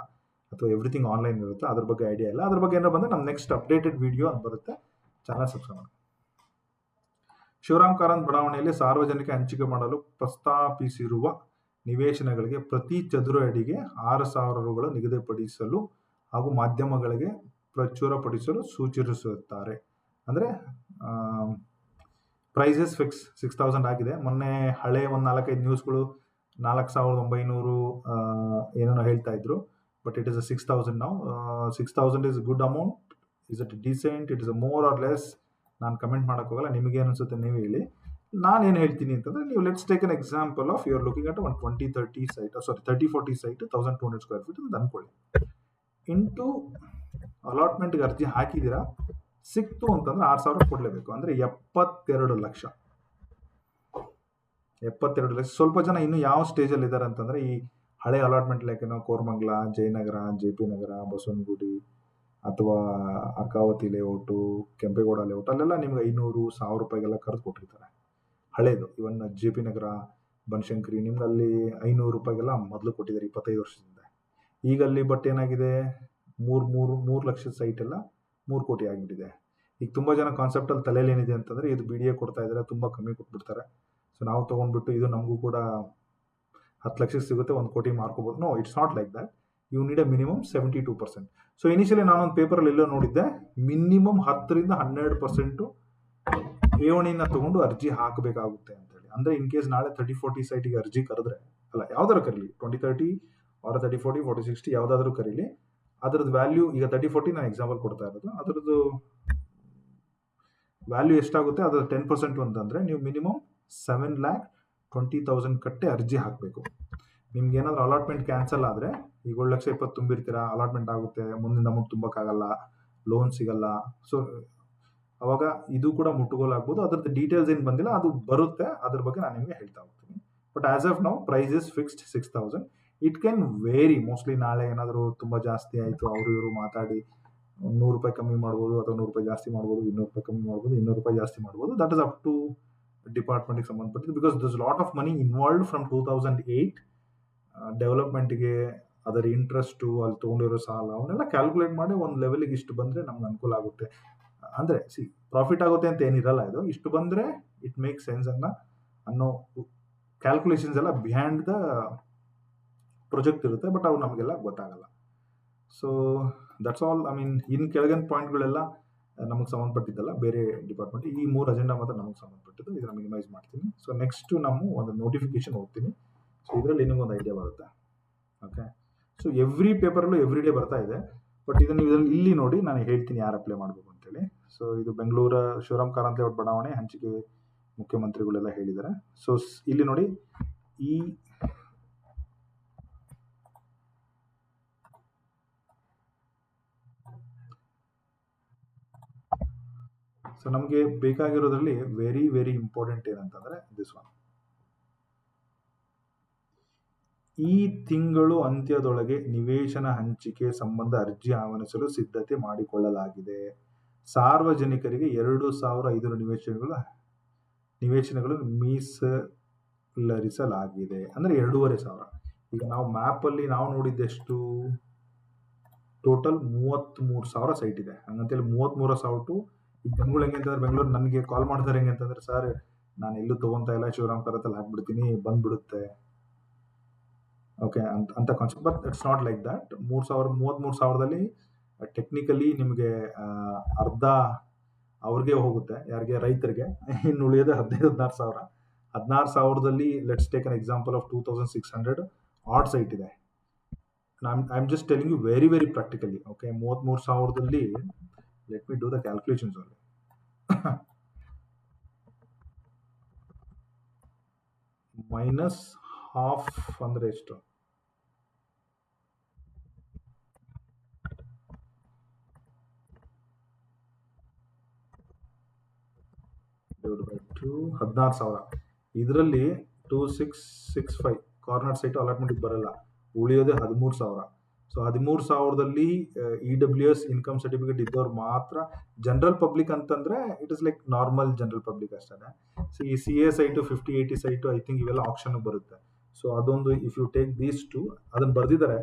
ಅಥವಾ ಎವ್ರಿಥಿಂಗ್ ಆನ್ಲೈನ್ ಇರುತ್ತೆ, ಅದ್ರ ಬಗ್ಗೆ ಐಡಿಯಾ ಇಲ್ಲ. ಅದ್ರ ಬಗ್ಗೆ ಏನಾರು ಬಂದರೆ ನಮ್ಮ ನೆಕ್ಸ್ಟ್ ಅಪ್ಡೇಟೆಡ್ ವಿಡಿಯೋ ಅಂತ ಬರುತ್ತೆ, ಚಾನಲ್ ಸಬ್ಸ್ಕ್ರೈಬ್ ಮಾಡಿ. ಶಿವರಾಮ್ ಕಾರಂತ್ ಬಡಾವಣೆಯಲ್ಲಿ ಸಾರ್ವಜನಿಕ ಹಂಚಿಕೆ ಮಾಡಲು ಪ್ರಸ್ತಾಪಿಸಿರುವ ನಿವೇಶನಗಳಿಗೆ ಪ್ರತಿ ಚದುರ ಅಡಿಗೆ 6,000 ರುಗಳು ನಿಗದಿಪಡಿಸಲು ಹಾಗೂ ಮಾಧ್ಯಮಗಳಿಗೆ ಪ್ರಚುರಪಡಿಸಲು ಸೂಚಿಸುತ್ತಾರೆ. ಅಂದರೆ ಪ್ರೈಸಸ್ ಫಿಕ್ಸ್ 6,000 ಆಗಿದೆ. ಮೊನ್ನೆ ಹಳೆ ಒಂದು 4-5 ನ್ಯೂಸ್ಗಳು 4,900 ಏನೇನೋ ಹೇಳ್ತಾ ಇದ್ರು, ಬಟ್ ಇಟ್ ಇಸ್ 6,000 ನಾವು. 6,000 is good amount. Is it decent, it is more or less? ನಾನು ಕಮೆಂಟ್ ಮಾಡೋಕ್ಕೋಗಲ್ಲ, ನಿಮಗೆ ಅನಿಸುತ್ತೆ ನೀವು ಹೇಳಿ. ನಾನೇನು ಹೇಳ್ತೀನಿ ಅಂತಂದರೆ, ನೀವು let's take an example of you are looking at ಒಂದು 20-30 ಸೈಟ್, 30-40 ಸೈಟ್ 1,200 ಸ್ಕ್ವೇರ್ ಫೀಟ್ ಅಂತ ಅಂದ್ಕೊಳ್ಳಿ. ಇಂಟು ಅಲಾಟ್ಮೆಂಟ್ಗೆ ಅರ್ಜಿ ಹಾಕಿದ್ದೀರಾ, ಸಿಕ್ತು ಅಂತಂದ್ರೆ 6,000 ಕೊಡಲೇಬೇಕು. ಅಂದರೆ 72 ಲಕ್ಷ. ಸ್ವಲ್ಪ ಜನ ಇನ್ನು ಯಾವ ಸ್ಟೇಜಲ್ಲಿ ಇದ್ದಾರೆ ಅಂತಂದರೆ, ಈ ಹಳೆ ಅಲಾಟ್ಮೆಂಟ್ ಲೈಕೇನೋ ಕೋರಮಂಗಲ, ಜಯನಗರ, JP ನಗರ, ಬಸವನಗುಡಿ ಅಥವಾ ಅರ್ಕಾವತಿ ಲೇಔಟು, ಕೆಂಪೇಗೌಡ ಲೇಔಟ್, ಅಲ್ಲೆಲ್ಲ ನಿಮ್ಗೆ 500-1,000 ರೂಪಾಯಿಗೆಲ್ಲ ಕರೆದು ಕೊಟ್ಟಿರ್ತಾರೆ. ಹಳೇದು ಇವನ್ JP ನಗರ, ಬನಶಂಕರಿ, ನಿಮ್ಗೆ ಅಲ್ಲಿ 500 ರೂಪಾಯಿಗೆಲ್ಲ ಮೊದಲು ಕೊಟ್ಟಿದ್ದಾರೆ 25 ವರ್ಷದಿಂದ. ಈಗ ಅಲ್ಲಿ ಬಟ್ ಏನಾಗಿದೆ, 3 ಲಕ್ಷದ ಸೈಟ್ ಎಲ್ಲ 3 ಕೋಟಿ ಆಗಿಬಿಟ್ಟಿದೆ. ಈಗ ತುಂಬ ಜನ ಕಾನ್ಸೆಪ್ಟಲ್ಲಿ ತಲೆಯಲ್ಲಿ ಏನಿದೆ ಅಂತಂದರೆ, ಇದು BDA ಕೊಡ್ತಾ ಇದ್ದಾರೆ, ತುಂಬ ಕಮ್ಮಿ ಕೊಟ್ಬಿಡ್ತಾರೆ, ಸೊ ನಾವು ತೊಗೊಂಡ್ಬಿಟ್ಟು ಇದು ನಮಗೂ ಕೂಡ 10 ಲಕ್ಷಕ್ಕೆ ಸಿಗುತ್ತೆ, 1 ಕೋಟಿ ಮಾರ್ಕೋಬೋದು. No, it's not like that. You need a minimum 72%. So initially ನಾನೊಂದು ಪೇಪರಲ್ಲಿ ಎಲ್ಲೋ ನೋಡಿದ್ದೆ, ಮಿನಿಮಮ್ 10-12% ಠೇವಣಿನ ತೊಗೊಂಡು ಅರ್ಜಿ ಹಾಕಬೇಕಾಗುತ್ತೆ ಅಂತೇಳಿ. ಅಂದರೆ ಇನ್ ಕೇಸ್ ನಾಳೆ 30-40 ಸೈಟಿಗೆ ಅರ್ಜಿ ಕರೆದ್ರೆ, ಅಲ್ಲ ಯಾವ್ದಾದ್ರು ಕರೀಲಿ, 20-30 ಆರ್ 30-40, 40-60 ಯಾವುದಾದ್ರೂ ಕರೀಲಿ, ಅದರದ್ದು ವ್ಯಾಲ್ಯೂ ಈಗ 30-40 ನಾನು ಎಕ್ಸಾಂಪಲ್ ಕೊಡ್ತಾ ಇರೋದು, ಅದರದ್ದು ವ್ಯಾಲ್ಯೂ ಎಷ್ಟಾಗುತ್ತೆ ಅದರ 10% ಅಂತಂದರೆ ನೀವು ಮಿನಿಮಮ್ 7,20,000 ಕಟ್ಟೆ ಅರ್ಜಿ ಹಾಕಬೇಕು. ನಿಮ್ಗೆ ಏನಾದರೂ ಅಲಾಟ್ಮೆಂಟ್ ಕ್ಯಾನ್ಸಲ್ ಆದರೆ, ಈಗ 1,20,000 ತುಂಬಿರ್ತೀರಾ, ಅಲಾಟ್ಮೆಂಟ್ ಆಗುತ್ತೆ, ಮುಂದಿನ ಅಮೌಂಟ್ ತುಂಬಕ್ಕಾಗಲ್ಲ, ಲೋನ್ ಸಿಗಲ್ಲ, ಸೊ ಅವಾಗ ಇದು ಕೂಡ ಮುಟ್ಟುಗೋಲಾಗ್ಬೋದು. ಅದ್ರದ್ದು ಡೀಟೇಲ್ಸ್ ಏನು ಬಂದಿಲ್ಲ, ಅದು ಬರುತ್ತೆ, ಅದ್ರ ಬಗ್ಗೆ ನಾನು ನಿಮಗೆ ಹೇಳ್ತಾ ಹೋಗ್ತೀನಿ. But as of now price is fixed 6,000. It can vary. Mostly ನಾಳೆ ಏನಾದರೂ ತುಂಬ ಜಾಸ್ತಿ ಆಯಿತು, ಅವರು ಇವರು ಮಾತಾಡಿ 100 ರೂಪಾಯಿ ಕಮ್ಮಿ ಮಾಡ್ಬೋದು, ಅಥವಾ 100 ರೂಪಾಯಿ ಜಾಸ್ತಿ ಮಾಡ್ಬೋದು, 200 ರೂಪಾಯಿ ಕಮ್ಮಿ ಮಾಡ್ಬೋದು, 200 ರೂಪಾಯಿ ಜಾಸ್ತಿ ಮಾಡ್ಬೋದು. ದಟ್ ಇಸ್ ಅಪ್ ಟು ಡಿಪಾರ್ಟ್ಮೆಂಟ್ಗೆ ಸಂಬಂಧಪಟ್ಟಿದ್ದು. Because this lot of money involved from 2008 ಡೆವಲಪ್ಮೆಂಟ್ಗೆ, ಅದರ ಇಂಟ್ರೆಸ್ಟು, ಅಲ್ಲಿ ತೊಗೊಂಡಿರೋ ಸಾಲ, ಅವನ್ನೆಲ್ಲ ಕ್ಯಾಲ್ಕುಲೇಟ್ ಮಾಡಿ ಒಂದು ಲೆವೆಲಿಗೆ ಇಷ್ಟು ಬಂದರೆ ನಮ್ಗೆ ಅನುಕೂಲ ಆಗುತ್ತೆ. ಅಂದರೆ ಪ್ರಾಫಿಟ್ ಆಗುತ್ತೆ ಅಂತ ಏನಿರಲ್ಲ, ಇದು ಇಷ್ಟು ಬಂದರೆ ಇಟ್ ಮೇಕ್ ಸೆನ್ಸ್ ಅನ್ನೋ ಕ್ಯಾಲ್ಕುಲೇಷನ್ಸ್ ಎಲ್ಲ ಬಿಹೈಂಡ್ ದ ಪ್ರೊಜೆಕ್ಟ್ ಇರುತ್ತೆ, ಬಟ್ ಅವು ನಮಗೆಲ್ಲ ಗೊತ್ತಾಗಲ್ಲ. So that's all. I mean ಇನ್ನು ಕೆಳಗಿನ ಪಾಯಿಂಟ್ಗಳೆಲ್ಲ ನಮಗೆ ಸಂಬಂಧಪಟ್ಟಿದ್ದಲ್ಲ, ಬೇರೆ ಡಿಪಾರ್ಟ್ಮೆಂಟ್. ಈ 3 ಅಜೆಂಡಾ ಮಾತ್ರ ನಮಗೆ ಸಂಬಂಧಪಟ್ಟಿದ್ದು, ಇದನ್ನು ಮಿನಿಮೈಸ್ ಮಾಡ್ತೀನಿ. ಸೊ ನೆಕ್ಸ್ಟು ನಾವು ಒಂದು ನೋಟಿಫಿಕೇಶನ್ ಹೋಗ್ತೀನಿ. ಸೊ ಇದರಲ್ಲಿ ನಿಮಗೊಂದು ಐಡಿಯಾ ಬರುತ್ತೆ. ಓಕೆ, ಸೊ ಎವ್ರಿ ಪೇಪರಲ್ಲೂ ಎವ್ರಿ ಡೇ ಬರ್ತಾ ಇದೆ, ಬಟ್ ಇದನ್ನು ಇಲ್ಲಿ ನೋಡಿ ನಾನು ಹೇಳ್ತೀನಿ ಯಾರು ಅಪ್ಲೈ ಮಾಡಬೇಕು ಅಂತೇಳಿ. ಸೊ ಇದು ಬೆಂಗಳೂರು ಶಿವರಾಮ್ ಕಾರಂತ್ ಲೇಔಟ್ ಬಡಾವಣೆ ಹಂಚಿಕೆ ಮುಖ್ಯಮಂತ್ರಿಗಳೆಲ್ಲ ಹೇಳಿದ್ದಾರೆ. ಸೊ ಇಲ್ಲಿ ನೋಡಿ, ಸೊ ನಮಗೆ ಬೇಕಾಗಿರೋದ್ರಲ್ಲಿ ವೆರಿ ವೆರಿ ಇಂಪಾರ್ಟೆಂಟ್ ಏನಂತಂದರೆ ದಿಸ್ ಒನ್. ಈ ತಿಂಗಳು ಅಂತ್ಯದೊಳಗೆ ನಿವೇಶನ ಹಂಚಿಕೆ ಸಂಬಂಧ ಅರ್ಜಿ ಆಹ್ವಾನಿಸಲು ಸಿದ್ಧತೆ ಮಾಡಿಕೊಳ್ಳಲಾಗಿದೆ. ಸಾರ್ವಜನಿಕರಿಗೆ 2,500 ನಿವೇಶನಗಳು ಮೀಸಲರಿಸಲಾಗಿದೆ. ಅಂದರೆ 2,500. ಈಗ ನಾವು ಮ್ಯಾಪಲ್ಲಿ ನಾವು ನೋಡಿದ್ದೆಷ್ಟು, ಟೋಟಲ್ 33,000 ಸೈಟ್ ಇದೆ. ಹಂಗಂತೇಳಿ 33,000 ಟು ಈಗ ಜನಗಳು ಹೆಂಗೆ ಅಂತಂದ್ರೆ ಬೆಂಗಳೂರು ನನಗೆ ಕಾಲ್ ಮಾಡ್ತಾರೆ ಹೆಂಗೆ ಅಂತಂದ್ರೆ, ಸರ್ ನಾನು ಎಲ್ಲೂ ತೊಗೊಂತಾ ಇಲ್ಲ, ಶಿವರಾಮ್ ಕರತಲ್ಲಿ ಹಾಕ್ಬಿಡ್ತೀನಿ ಬಂದ್ಬಿಡುತ್ತೆ. ಓಕೆ ಅಂತ concept. But it's not like that. 33,000ದಲ್ಲಿ ಟೆಕ್ನಿಕಲಿ ನಿಮಗೆ ಅರ್ಧ ಅವ್ರಿಗೆ ಹೋಗುತ್ತೆ, ಯಾರಿಗೆ ರೈತರಿಗೆ. ಇನ್ನು ಉಳಿಯೋದು 16,000. 16,000ದಲ್ಲಿ let's take an example of 2,600 odd site ಇದೆ. I am just telling you very very practically. Okay, 33,000ದಲ್ಲಿ let me do the calculations only. Minus half ಅಂದ್ರೆ ಎಷ್ಟು? Divide by 2, 16,000. ಇದರಲ್ಲಿ 2,665 ಕಾರ್ನರ್ ಸೈಟ್ ಅಲಾಟ್ಮೆಂಟ್ ಬರಲ್ಲ, ಉಳಿಯೋದೇ 13,000. ಸೊ 13,000ದಲ್ಲಿ EWS ಇನ್ಕಮ್ ಸರ್ಟಿಫಿಕೇಟ್ ಇದ್ದವ್ರು ಮಾತ್ರ. ಜನರಲ್ ಪಬ್ಲಿಕ್ ಅಂತಂದ್ರೆ it is like normal general public ಅಷ್ಟೇ. ಸೊ ಈ CA site 50-80 site I think ಇವೆಲ್ಲ ಆಪ್ಷನ್ ಬರುತ್ತೆ. ಸೊ ಅದೊಂದು if you take these two, ಅದನ್ನು ಬರ್ದಿದ್ದಾರೆ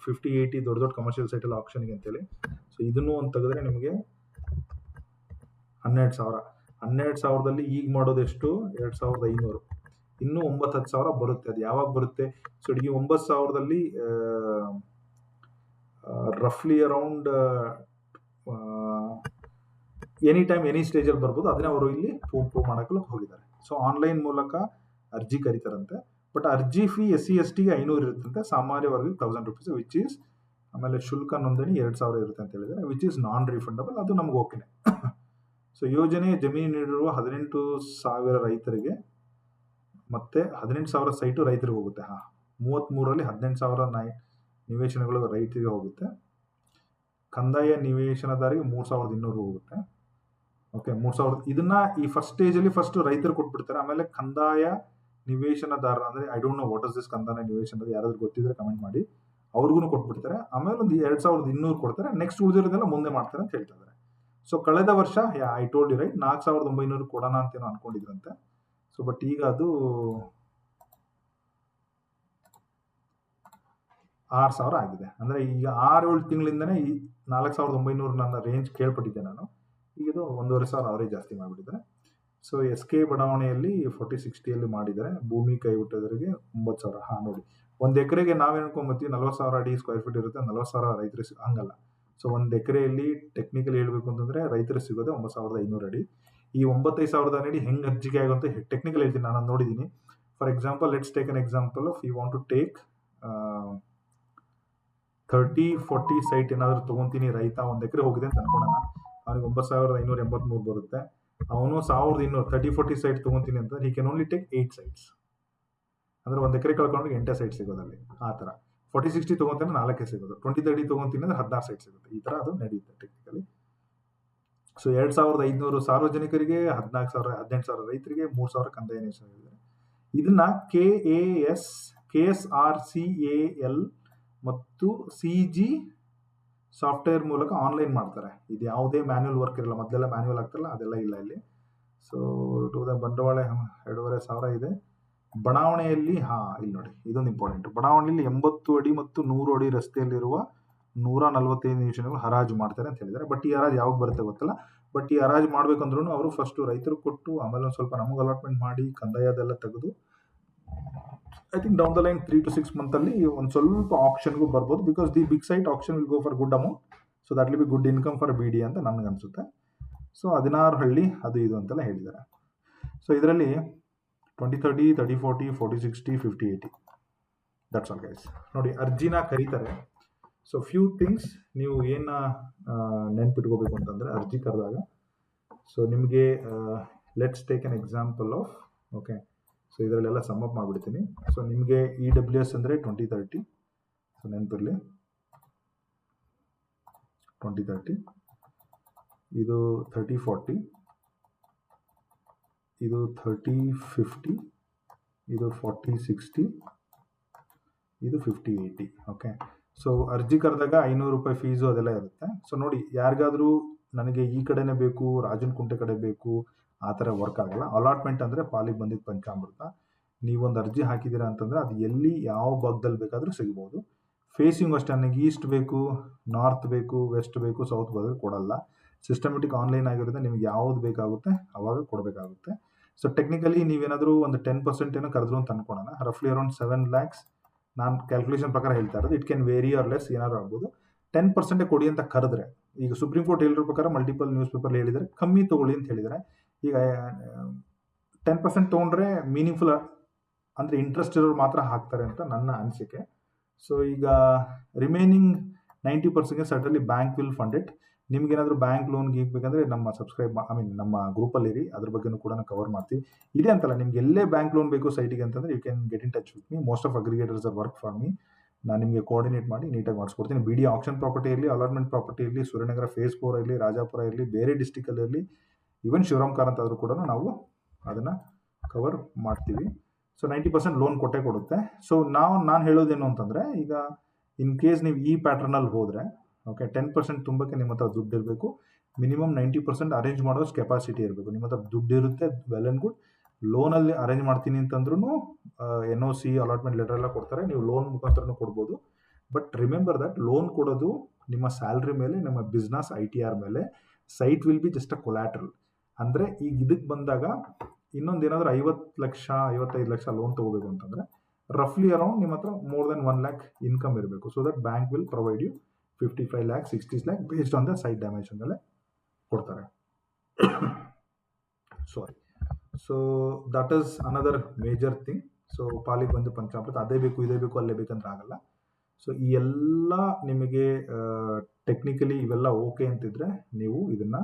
50-80 ದೊಡ್ಡ ದೊಡ್ಡ ಕಮರ್ಷಿಯಲ್ ಸೈಟ್ ಎಲ್ಲ ಆಪ್ಷನ್ಗೆ ಅಂತೇಳಿ. ಸೊ ಇದನ್ನು ಒಂದು ತೆಗೆದ್ರೆ ನಿಮಗೆ 12,000. 12,000ದಲ್ಲಿ ಈಗ ಮಾಡೋದು ಎಷ್ಟು? 2,500. ಇನ್ನೂ 9-10 ಸಾವಿರ ಬರುತ್ತೆ. ಅದು ಯಾವಾಗ ಬರುತ್ತೆ? ಸೊ ಈ 9,000ದಲ್ಲಿ ರಫ್ಲಿ ಅರೌಂಡ್ ಎನಿ ಟೈಮ್ ಎನಿ ಸ್ಟೇಜಲ್ಲಿ ಬರ್ಬೋದು. ಅದನ್ನೇ ಅವರು ಇಲ್ಲಿ ಪ್ರೂವ್ ಮಾಡೋಕ್ಕೆ ಹೋಗಿದ್ದಾರೆ. ಸೊ ಆನ್ಲೈನ್ ಮೂಲಕ ಅರ್ಜಿ ಕರೀತಾರಂತೆ. ಬಟ್ ಅರ್ಜಿ ಫೀ SC/ST 500 ಇರುತ್ತಂತೆ, ಸಾಮಾನ್ಯ ವರ್ಗಕ್ಕೆ 1,000 rupees, ವಿಚ್ ಈಸ್, ಆಮೇಲೆ ಶುಲ್ಕ ನೋಂದಣಿ 2,000 ಇರುತ್ತೆ ಅಂತ ಹೇಳಿದ್ದಾರೆ, ವಿಚ್ ಈಸ್ ನಾನ್ ರಿಫಂಡಬಲ್. ಅದು ನಮ್ಗೆ ಓಕೆನೆ. ಸೊ ಯೋಜನೆ ಜಮೀನು ನೀಡಿರುವ 18,000 ರೈತರಿಗೆ ಮತ್ತೆ 18,000 ಸೈಟು ರೈತರಿಗೆ ಹೋಗುತ್ತೆ. 33ರಲ್ಲಿ 18,000 ನಿವೇಶನಗಳು ರೈತರಿಗೆ ಹೋಗುತ್ತೆ. ಕಂದಾಯ ನಿವೇಶನದಾರಿಗೆ 3,200 ಹೋಗುತ್ತೆ. ಓಕೆ, 3,000. ಇದನ್ನ ಈ ಫಸ್ಟ್ ಸ್ಟೇಜಲ್ಲಿ ಫಸ್ಟ್ ರೈತರು ಕೊಟ್ಬಿಡ್ತಾರೆ. ಆಮೇಲೆ ಕಂದಾಯ ನಿವೇಶನದಾರ ಅಂದ್ರೆ I don't know what is this ಕಂದಾಯ ನಿವೇಶನ, ಯಾರಾದ್ರೂ ಗೊತ್ತಿದ್ರೆ ಕಮೆಂಟ್ ಮಾಡಿ, ಅವ್ರಿಗೂ ಕೊಟ್ಬಿಡ್ತಾರೆ. ಆಮೇಲೆ ಒಂದು 2,200 ಕೊಡ್ತಾರೆ. ನೆಕ್ಸ್ಟ್ ಉಳಿದಿರೋದೆಲ್ಲ ಮುಂದೆ ಮಾಡ್ತಾರೆ ಅಂತ ಹೇಳ್ತಾ ಇದ್ದಾರೆ. ಸೊ ಕಳೆದ ವರ್ಷ ಐ ಟೋಲ್ಡ್ ಯು ರೈಟ್ 4,900 ಕೊಡೋಣ ಅಂತೇನೋ ಅನ್ಕೊಂಡಿದ್ರಂತೆ. ಸೊ ಬಟ್ ಈಗ ಅದು 6,000 ಆಗಿದೆ. ಅಂದ್ರೆ ಈಗ 6-7 ತಿಂಗಳಿಂದನೇ ಈ 4,900 ನನ್ನ ರೇಂಜ್ ಕೇಳ್ಪಟ್ಟಿದ್ದೆ ನಾನು. ಈಗ ಇದು 1,500 ಅವರೇ ಜಾಸ್ತಿ ಮಾಡಿಬಿಟ್ಟಿದ್ದಾರೆ. ಸೊ SK ಬಡಾವಣೆಯಲ್ಲಿ 40-60ಯಲ್ಲಿ ಮಾಡಿದ್ದಾರೆ. ಭೂಮಿ ಕೈ ಬಿಟ್ಟೋದ್ರಿಗೆ 9,000. ನೋಡಿ, 1 ಎಕರೆಗೆ ನಾವೇನು ಅನ್ಕೊಂಬತ್ತೀವಿ 40,000 ಅಡಿ ಸ್ಕ್ವೇರ್ ಫೀಟ್ ಇರುತ್ತೆ, 40,000 ರೈತರಿಗೆ ಹಂಗಲ್ಲ. ಸೊ 1 ಎಕರೆಯಲ್ಲಿ ಟೆಕ್ನಿಕಲಿ ಹೇಳ್ಬೇಕು ಅಂತಂದ್ರೆ ರೈತರಿಗೆ ಸಿಗೋದೆ 9,500 ಅಡಿ. ಈ 9,500 ಅಡಿ ಹೆಂಗೆ ಅರ್ಜಿಗೆ ಆಗುತ್ತೆ ಟೆಕ್ನಿಕಲ್ ಹೇಳ್ತೀನಿ, ನಾನು ನೋಡಿದ್ದೀನಿ. For example let's take an example of you want to take 30-40 site ಏನಾದರೂ ತೊಗೊತೀನಿ. ರೈತ 1 ಎಕರೆ ಹೋಗಿದೆ ಅಂತ ಅನ್ಕೊಳ್ಳೋಣ, ಅವನಿಗೆ 9,583 ಬರುತ್ತೆ. ಅವನು 1,200 30-40 ಸೈಟ್ ತೊಗೊತೀನಿ ಅಂತ he can only take 8 sites. ಅಂದ್ರೆ 1 ಎಕರೆ ಕಳ್ಕೊಂಡ್ರೆ 8 ಸೈಟ್ ಸಿಗೋದಲ್ಲಿ. ಆ ಥರ 40-60 ತೊಗೊಂತಾನೆ 4 ಸಿಗೋದು. 20-30 ತೊಗೊಂತೀನಿ ಅಂದ್ರೆ 16 ಸೈಟ್ ಸಿಗುತ್ತೆ. ಈ ಥರ ಅದು ನಡೆಯುತ್ತೆ ಟೆಕ್ನಿಕಲಿ. ಸೊ 2,500 ಸಾರ್ವಜನಿಕರಿಗೆ, 14,000 18,000 ರೈತರಿಗೆ, 3,000 ಕಂದಾಯ ನಿವೇಶನ. ಇದನ್ನ KSRCAL ಮತ್ತು CG ಸಾಫ್ಟ್ವೇರ್ ಮೂಲಕ ಆನ್ಲೈನ್ ಮಾಡ್ತಾರೆ. ಇದು ಯಾವುದೇ ಮ್ಯಾನ್ಯುವಲ್ ವರ್ಕ್ ಇರಲ್ಲ. ಮೊದಲೆಲ್ಲ ಮ್ಯಾನ್ಯುವಲ್ ಆಗ್ತಾರಲ್ಲ, ಅದೆಲ್ಲ ಇಲ್ಲ ಇಲ್ಲಿ. ಸೊ ಬಂಡವಾಳ 2,500 ಇದೆ. ಬಡಾವಣೆಯಲ್ಲಿ ಇಲ್ಲಿ ನೋಡಿ, ಇದೊಂದು ಇಂಪಾರ್ಟೆಂಟ್. ಬಡಾವಣೆಯಲ್ಲಿ 80 ಅಡಿ ಮತ್ತು 100 ಅಡಿ ರಸ್ತೆಯಲ್ಲಿರುವ 145 ನಿವೇಶನಗಳು ಹರಾಜು ಮಾಡ್ತಾರೆ ಅಂತ ಹೇಳಿದ್ದಾರೆ. ಬಟ್ ಈ ಹರಾಜು ಯಾವಾಗ ಬರುತ್ತೆ ಗೊತ್ತಲ್ಲ. ಬಟ್ ಈ ಹರಾಜು ಮಾಡ್ಬೇಕಂದ್ರೂ ಅವರು ಫಸ್ಟ್ ರೈತರು ಕೊಟ್ಟು ಆಮೇಲೆ ಒಂದು ಸ್ವಲ್ಪ ನಮಗೆ ಅಲಾಟ್ಮೆಂಟ್ ಮಾಡಿ ಕಂದಾಯದೆಲ್ಲ ತೆಗೆದು I think down the line 3 to 6 ಮಂತಲ್ಲಿ ಒಂದು ಸ್ವಲ್ಪ ಆಪ್ಷನ್ಗೂ ಬರ್ಬೋದು. Because the big site option will go for good amount. So that will be good income for BD ಅಂತ ನನಗೆ ಅನಿಸುತ್ತೆ. ಸೊ 16 ಹಳ್ಳಿ ಅದು ಇದು ಅಂತೆಲ್ಲ ಹೇಳಿದ್ದಾರೆ. ಸೊ ಇದರಲ್ಲಿ 20-30, 30-40, 40-60, 50-80 ದಟ್ಸ್ ಆಲ್ ಗೈಸ್. ನೋಡಿ, ಅರ್ಜಿನ ಕರೀತಾರೆ. ಸೊ ಫ್ಯೂ ಥಿಂಗ್ಸ್ ನೀವು ಏನು ನೆನ್ಪಿಟ್ಕೋಬೇಕು ಅಂತಂದರೆ ಅರ್ಜಿ ಕರೆದಾಗ, ಸೊ ನಿಮಗೆ let's take an example of, okay, so ಇದರಲ್ಲೆಲ್ಲ ಸಮ್ ಅಪ್ ಮಾಡಿಬಿಡ್ತೀನಿ. ಸೊ ನಿಮಗೆ EWS ಅಂದರೆ 20-30, ಸೊ ನೆನಪಿರಲಿ 20-30, ಇದು 30-40, ಇದು 30-50, ಇದು 40-60, ಇದು 50-80. ಓಕೆ, ಸೊ ಅರ್ಜಿ ಕರೆದಾಗ 500 ರೂಪಾಯಿ ಫೀಸು ಅದೆಲ್ಲ ಇರುತ್ತೆ. ಸೊ ನೋಡಿ, ಯಾರಿಗಾದರೂ ನನಗೆ ಈ ಕಡೆನೇ ಬೇಕು, ರಾಜನಕುಂಟೆ ಕಡೆ ಬೇಕು, ಆ ಥರ ವರ್ಕ್ ಆಗಲ್ಲ. ಅಲಾಟ್ಮೆಂಟ್ ಅಂದರೆ ಪಾಲಿಗೆ ಬಂದಿದ್ದು ಪಂಚಾಮೃತ. ನೀವೊಂದು ಅರ್ಜಿ ಹಾಕಿದ್ದೀರಾ ಅಂತಂದರೆ ಅದು ಎಲ್ಲಿ ಯಾವ ಭಾಗದಲ್ಲಿ ಬೇಕಾದರೂ ಸಿಗ್ಬೋದು. ಫೇಸಿಂಗ್ ಅಷ್ಟೇ, ನನಗೆ ಈಸ್ಟ್ ಬೇಕು, ನಾರ್ತ್ ಬೇಕು, ವೆಸ್ಟ್ ಬೇಕು, ಸೌತ್ ಬೇಕು ಕೊಡಲ್ಲ. ಸಿಸ್ಟಮೆಟಿಕ್ ಆನ್ಲೈನ್ ಆಗಿರುತ್ತೆ, ನಿಮ್ಗೆ ಯಾವ್ದು ಬೇಕಾಗುತ್ತೆ ಅವಾಗ ಕೊಡಬೇಕಾಗುತ್ತೆ. ಸೊ ಟೆಕ್ನಿಕಲಿ ನೀವೇನಾದರೂ ಒಂದು 10% ಏನೋ ಕರೆದ್ರು ಅಂತ ಅನ್ಕೊಳ್ಳೋಣ, ರಫ್ಲಿ ಅರೌಂಡ್ 7 lakhs ನಾನು ಕ್ಯಾಲ್ಕುಲೇಷನ್ ಪ್ರಕಾರ ಹೇಳ್ತಾ ಇರೋದು. It can vary or less, ಏನಾದ್ರು ಆಗ್ಬೋದು. 10% ಕೊಡಿ ಅಂತ ಕರೆದ್ರೆ, ಈಗ ಸುಪ್ರೀಂ ಕೋರ್ಟ್ ಹೇಳಿರೋ ಪ್ರಕಾರ ಮಲ್ಟಿಪಲ್ ನ್ಯೂಸ್ ಪೇಪರ್ ಹೇಳಿದರೆ ಕಮ್ಮಿ ತಗೊಳ್ಳಿ ಅಂತ ಹೇಳಿದರೆ, ಈಗ 10% ತೊಗೊಂಡ್ರೆ ಮೀನಿಂಗ್ಫುಲ್ ಅಂದರೆ ಇಂಟ್ರೆಸ್ಟ್ ಇರೋರು ಮಾತ್ರ ಹಾಕ್ತಾರೆ ಅಂತ ನನ್ನ ಅನಿಸಿಕೆ. ಸೊ ಈಗ remaining 90% suddenly bank will fund it. ನಿಮ್ಗೇನಾದರೂ ಬ್ಯಾಂಕ್ ಲೋನ್ ಬೇಕಂದ್ರೆ ನಮ್ಮ ನಮ್ಮ ಗ್ರೂಪಲ್ಲಿ ಇರಿ, ಅದ್ರ ಬಗ್ಗೆನೂ ಕೂಡ ನಾವು ಕವರ್ ಮಾಡ್ತೀವಿ. ಇದೆ ಅಂತಲ್ಲ, ನಿಮ್ಗೆ ಎಲ್ಲೇ ಬ್ಯಾಂಕ್ ಲೋನ್ ಬೇಕು ಸೈಟಿಗೆ ಅಂತಂದ್ರೆ you can get in touch with me. Most of aggregators are work for me. ನಾನು ನಿಮಗೆ ಕೋಆರ್ಡಿನೇಟ್ ಮಾಡಿ ನೀಟಾಗಿ ಮಾಡಿಸ್ಕೊಡ್ತೀನಿ. ಬಿ ಡಿ ಆಕ್ಷನ್ ಪ್ರಾಪರ್ಟಿ ಇರಲಿ, ಅಲಾಟ್ಮೆಂಟ್ ಪ್ರಾಪರ್ಟಿ ಇರಲಿ, ಸೂರ್ಯನಗರ ಫೇಸ್ 4 ಇರಲಿ, ರಾಜಾಪುರ ಇರಲಿ, ಬೇರೆ ಡಿಸ್ಟಿಕಲ್ಲಿ ಇರಲಿ, ಈವನ್ ಶಿವರಾಮ್ ಕಾರಂತ್ ಆದರೂ ಕೂಡ ನಾವು ಅದನ್ನು ಕವರ್ ಮಾಡ್ತೀವಿ. ಸೊ 90% ಲೋನ್ ಕೊಟ್ಟೇ ಕೊಡುತ್ತೆ. ಸೊ ನಾನು ಹೇಳೋದೇನು ಅಂತಂದರೆ, ಈಗ ಇನ್ ಕೇಸ್ ನೀವು ಈ ಪ್ಯಾಟ್ರನಲ್ಲಿ ಹೋದರೆ, ಓಕೆ, 10% ತುಂಬಕ್ಕೆ ನಿಮ್ಮ ಹತ್ರ ದುಡ್ಡು ಇರಬೇಕು. ಮಿನಿಮಮ್ 90% ಅರೇಂಜ್ ಮಾಡೋಷ್ಟು ಕೆಪಾಸಿಟಿ ಇರಬೇಕು. ನಿಮ್ಮ ಹತ್ರ ದುಡ್ಡು ಇರುತ್ತೆ, ವೆಲ್ ಆ್ಯಂಡ್ ಗುಡ್. ಲೋನಲ್ಲಿ ಅರೇಂಜ್ ಮಾಡ್ತೀನಿ ಅಂತಂದ್ರೂ NOC ಅಲಾಟ್ಮೆಂಟ್ ಲೆಟರ್ ಎಲ್ಲ ಕೊಡ್ತಾರೆ, ನೀವು ಲೋನ್ ಮುಖಾಂತರನೂ ಕೊಡ್ಬೋದು. ಬಟ್ ರಿಮೆಂಬರ್ ದಟ್ ಲೋನ್ ಕೊಡೋದು ನಿಮ್ಮ ಸ್ಯಾಲ್ರಿ ಮೇಲೆ, ನಿಮ್ಮ ಬಿಸ್ನೆಸ್ ITR ಮೇಲೆ. Site will be just a collateral. ಅಂದರೆ ಈಗ ಇದಕ್ಕೆ ಬಂದಾಗ ಇನ್ನೊಂದು ಏನಾದರೂ 50 ಲಕ್ಷ 55 ಲಕ್ಷ ಲೋನ್ ತೊಗೋಬೇಕು ಅಂತಂದರೆ ರಫ್ಲಿ ಅರೌಂಡ್ ನಿಮ್ಮ ಹತ್ರ ಮೋರ್ ದೆನ್ 1 lakh ಇನ್ಕಮ್ ಇರಬೇಕು. So that bank will provide you 55 lakhs 60 lakh based on the site dimension ಮೇಲೆ ಕೊಡ್ತಾರೆ. Sorry. So that is another major thing. So ಪಾಲಿಗೆ ಬಂದು ಪಂಚಾಮೃತ ಅದೇ ಬೇಕು ಇದೇ ಬೇಕು ಅಲ್ಲೇ ಬೇಕಂದ್ರೆ ಆಗಲ್ಲ. ಸೊ ಈ ಎಲ್ಲ ನಿಮಗೆ ಟೆಕ್ನಿಕಲಿ ಇವೆಲ್ಲ ಓಕೆ ಅಂತಿದ್ರೆ ನೀವು ಇದನ್ನು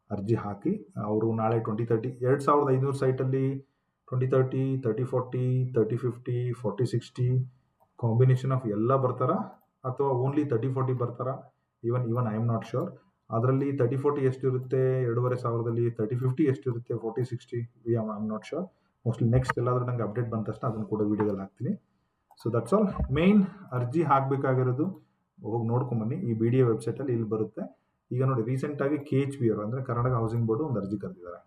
ಅರ್ಜಿ ಹಾಕಿ. ಅವರು ನಾಳೆ 2030 2500 ಸೈಟಲ್ಲಿ 2030 3040 3050 4060 ಕಾಂಬಿನೇಷನ್ ಆಫ್ ಎಲ್ಲ ಬರ್ತಾರಾ ಅಥವಾ ಓನ್ಲಿ 3040 ಬರ್ತಾರಾ? Even I am not sure. ಅದರಲ್ಲಿ 3040 ಎಷ್ಟಿರುತ್ತೆ 2500ದಲ್ಲಿ, 3050 ಎಷ್ಟಿರುತ್ತೆ 4060, I am not sure. Mostly next ಎಲ್ಲಾದರೂ ನಂಗೆ ಅಪ್ಡೇಟ್ ಬಂದ ತಕ್ಷಣ ಅದನ್ನು ಕೂಡ ವಿಡಿಯೋದಲ್ಲಿ ಹಾಕ್ತೀನಿ. So that's all. ಮೇನ್ ಅರ್ಜಿ ಹಾಕಬೇಕಾಗಿರೋದು ಹೋಗಿ ನೋಡ್ಕೊಂಬನ್ನಿ, ಈ BDA ವೆಬ್ಸೈಟಲ್ಲಿ ಇಲ್ಲಿ ಬರುತ್ತೆ. ಈಗ ನೋಡಿ, ರೀಸೆಂಟಾಗಿ KHB ಅವರು ಅಂದರೆ ಕರ್ನಾಟಕ ಹೌಸಿಂಗ್ ಬೋರ್ಡು ಒಂದು ಅರ್ಜಿ ಕರೆದಿದ್ದಾರೆ.